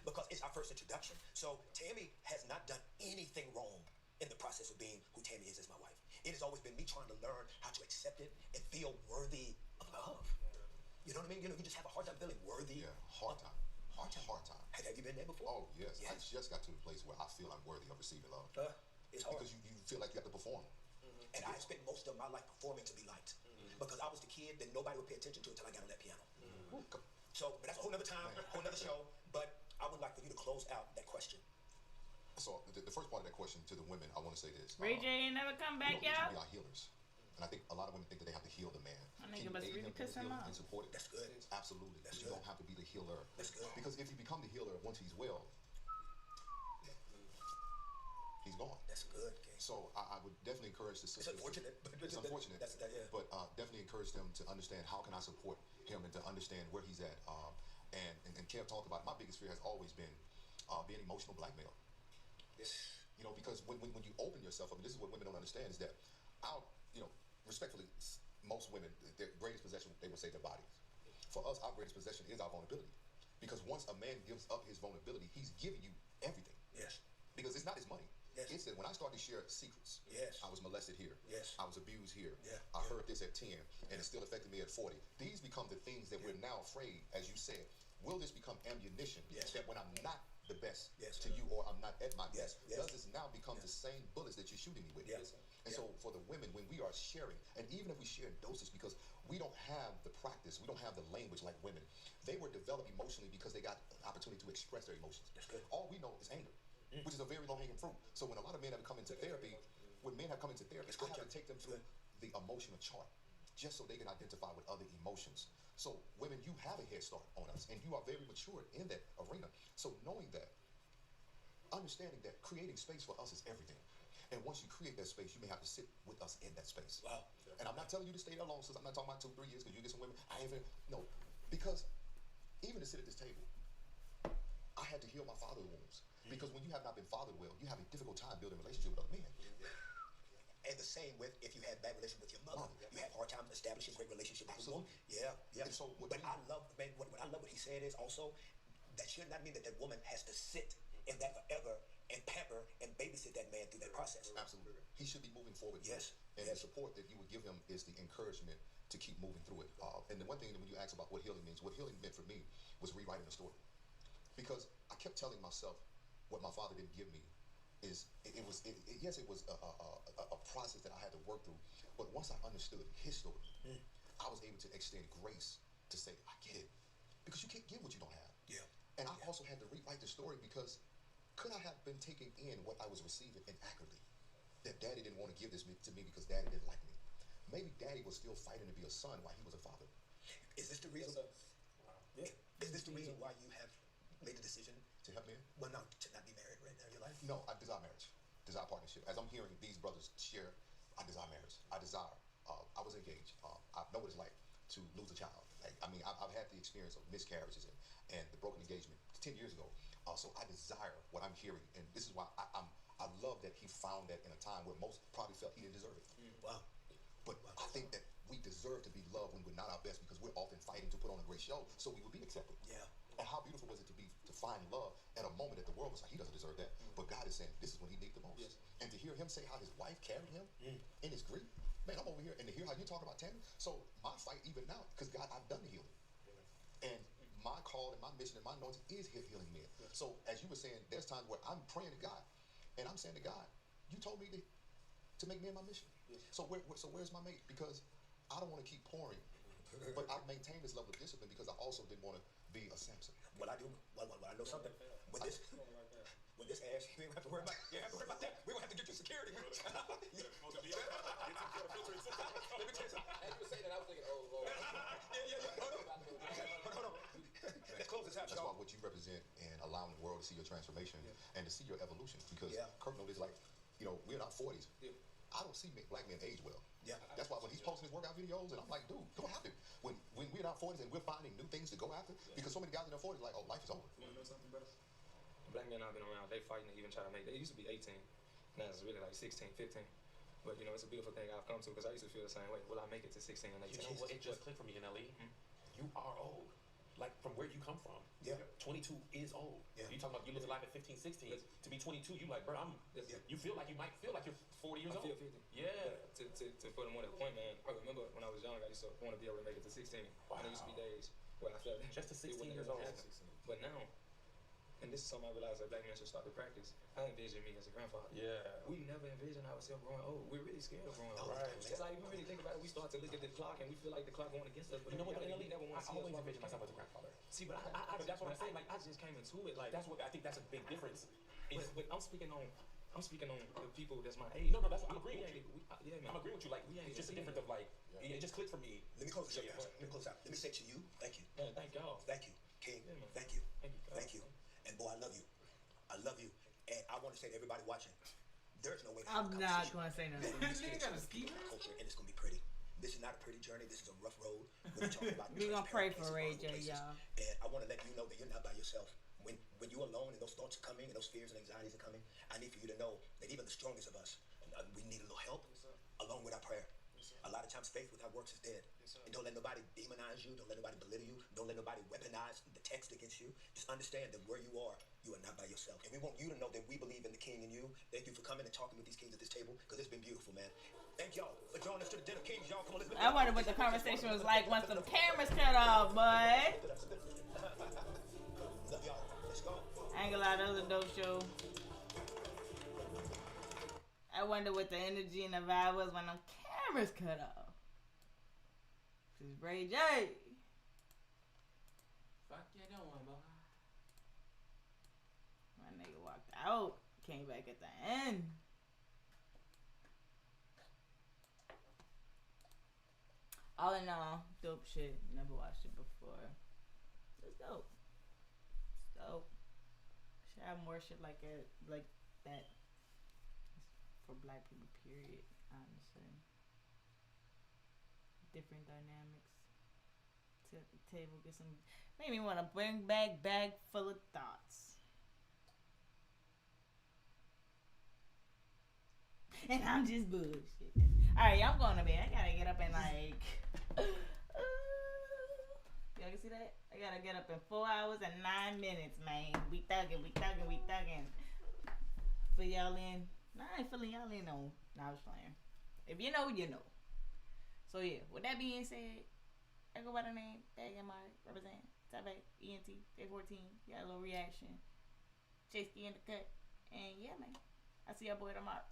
Because it's our first introduction. So Tammy has not done anything wrong in the process of being who Tammy is as my wife. It has always been me trying to learn how to accept it and feel worthy of love. You know what I mean? You just have a hard time feeling worthy. Yeah, hard time. Hard time. Have you been there before? Oh, yes. I just got to the place where I feel I'm worthy of receiving love. It's hard. Because you feel like you have to perform. And I spent most of my life performing to be liked. Because I was the kid that nobody would pay attention to until I got on that piano. So, but that's a whole nother time, whole nother show. But I would like for you to close out that question. So the first part of that question to the women, I want to say this. Ray J ain't never come back, y'all. y'all. We are healers. And I think a lot of women think that they have to heal the man. I think it must really piss him off. And support it? That's good. Absolutely. That's you good. don't have to be the healer. That's good. Because if you become the healer once he's well, he's gone. That's good, King. So I would definitely encourage the sisters. It's unfortunate. It's unfortunate. But definitely encourage them to understand how can I support him and to understand where he's at. And Kev talked about it. My biggest fear has always been being emotional blackmail. You know, because when you open yourself up, and this is what women don't understand, is that respectfully, most women, their greatest possession, they would say their bodies. For us, our greatest possession is our vulnerability. Because once a man gives up his vulnerability, he's giving you everything. Yes. Because it's not his money. Yes. It's that when I started to share secrets, I was molested here, I was abused here, I heard this at 10, and it still affected me at 40. These become the things that we're now afraid, as you said, will this become ammunition that when I'm not the best to you or I'm not at my best, does this now become the same bullets that you're shooting me with? And so for the women, when we are sharing, and even if we share in doses, because we don't have the practice, we don't have the language like women, they were developed emotionally because they got an opportunity to express their emotions. All we know is anger, which is a very low-hanging fruit. So when a lot of men have come into therapy, when men have come into therapy, I have to take them through the emotional chart just so they can identify with other emotions. So women, you have a head start on us, and you are very mature in that arena. So knowing that, understanding that creating space for us is everything. And once you create that space, you may have to sit with us in that space. Wow. And I'm not telling you to stay there long, since I'm not talking about 2-3 years, because you get some women, no. Because even to sit at this table, I had to heal my father's wounds. Because when you have not been fathered well, you have a difficult time building a relationship with other men. And the same with if you had bad relationship with your mother. You have hard time establishing great relationship with your woman. Yeah. And so but I love, man, what I love what he said is also, that should not mean that that woman has to sit in that forever and pamper and babysit that man through that process. Absolutely. He should be moving forward. And the support that you would give him is the encouragement to keep moving through it. And the one thing that when you ask about what healing means, what healing meant for me was rewriting the story. Because I kept telling myself what my father didn't give me is, it was a process that I had to work through. But once I understood his story, I was able to extend grace to say, I get it. Because you can't give what you don't have. And I also had to rewrite the story because could I have been taking in what I was receiving inaccurately? That daddy didn't want to give this to me because daddy didn't like me. Maybe daddy was still fighting to be a son while he was a father. Is this the reason? Is this the reason why you have made the decision to help men? Well, no, to not be married right now in your life? No, I desire marriage, desire partnership. As I'm hearing these brothers share, I desire marriage. I desire. I was engaged. I know what it's like to lose a child. Like, I mean, I've had the experience of miscarriages and the broken engagement 10 years ago. So I desire what I'm hearing, and this is why I love that he found that in a time where most probably felt he didn't deserve it. Wow. But I think that we deserve to be loved when we're not our best, because we're often fighting to put on a great show so we would be accepted. And how beautiful was it to find love at a moment that the world was like, he doesn't deserve that. But God is saying, this is when he needs the most. And to hear him say how his wife carried him in his grief, man, I'm over here, and to hear how you talk about Tammy. So my fight even now, because God, I've done the healing. And my call and my mission and my anointing is healing men. So as you were saying, there's times where I'm praying to God, and I'm saying to God, you told me to make men my mission. So where's my mate? Because I don't want to keep pouring, but I maintain this level of discipline because I also didn't want to be a Samson. Well, I do. Well, I know something. With this ass, you ain't have to worry about. You have to worry about that. We're gonna have to get you security. Let me tell you something. As you were saying that, I was thinking, oh. Hold on. Let's close this out. That's why what you represent and allowing the world to see your transformation and to see your evolution. Because Kirk knows, like, we're not 40s. I don't see black men age well. That's why when he's posting his workout videos, and I'm like, dude, go after it. When we're in our 40s and we're finding new things to go after, because so many guys in their 40s are like, oh, life is over. You want to know something, brother? Black men I've been around, they fighting to even try to make. They used to be 18, now it's really like 16, 15. But it's a beautiful thing I've come to, because I used to feel the same way. Will I make it to 16 and 18? You know what? It just clicked for me in LE. You are old. Like, from where you come from. 22 is old. You talking about you live life at 15, 16. To be 22, you like, bro, you feel like you might feel like you're 40 years old. I feel 50. To put them on that point, man. I remember when I was young, I used to want to be able to make it to 16. Wow. And there used to be days where I felt Just to it 16 wasn't years even old. happening. But now, and this is something I realized that black men should start to practice. I envision me as a grandfather. Yeah. We never envision ourselves growing old. We're really scared of growing old. Right. It's like, if you really think about it, we start to look at the clock and we feel like the clock going against us. But You know what? we never want to see I always us envision myself as a grandfather. See, but But that's what I'm saying. Like, I just came into it like that's what I think. That's a big difference. But I'm speaking on the people that's my age. No, that's what I'm agreeing with you. Yeah, man. I'm agreeing with you. Like, it's just a difference of like, it just clicked for me. Let me close this up, guys. Let me close out. Let me say to you, thank you. Yeah, thank y'all. Thank you, King. Yeah, man. Thank you. Thank you. Thank you. And boy, I love you. I love you. And I want to say to everybody watching, there's no way to have I'm a not conversation. going to say nothing. You got a ski mask? Culture, and it's going to be pretty. This is not a pretty journey. This is a rough road. We're talking about We're going to pray for Ray transparent J, places, y'all. And I want to let you know that you're not by yourself. When you're alone and those thoughts are coming and those fears and anxieties are coming, I need for you to know that even the strongest of us, we need a little help along with our prayer. A lot of times faith without works is dead. And don't let nobody demonize you. Don't let nobody belittle you. Don't let nobody weaponize the text against you. Just understand that where you are not by yourself. And we want you to know that we believe in the King and you. Thank you for coming and talking with these kings at this table, because it's been beautiful, man. Thank y'all for joining us to the Dinner Kings. Y'all come on, let's I wonder what the conversation was like once the cameras cut off, boy. Love y'all. Let's go. I ain't gonna lie, that was a dope show. I wonder what the energy and the vibe was when them cameras cut off. This is Ray J. Fuck you doing, boy? My nigga walked out, came back at the end. All in all, dope shit. Never watched it before. It's dope. It's dope. Should have more shit like that for black people, period, honestly. Different dynamics. Sit at the table, get some, made me want to bring back Bag Full of Thoughts. And I'm just bullshit. Alright, I'm going to bed. I gotta get up in like y'all can see that? I gotta get up in 4 hours and 9 minutes, man. We thuggin'. Fill y'all in. Nah, I ain't filling y'all in on. Nah, I was playing. If you know, you know. So yeah, with that being said, I go by the name Bag ENT, represent Type ENT, Day 14. Got a little reaction. Chase in the cut. And yeah, man. I see y'all boy tomorrow.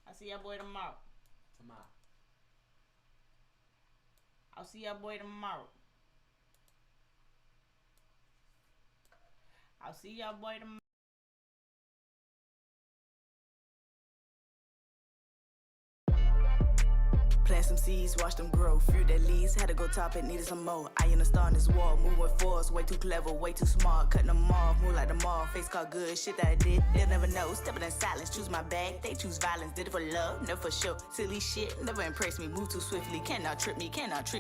I'll see y'all boy tomorrow. I'll see y'all boy tomorrow. Plant some seeds, watch them grow. Fruit that leaves, had to go top it, needed some more. I in the star on this wall, move with force. Way too clever, way too smart. Cutting them off, move like the mall. Face called good, shit that I did. They'll never know. Stepping in silence, choose my bag. They choose violence, did it for love, never for show. Silly shit, never impress me. Move too swiftly, cannot trip me, cannot trick me.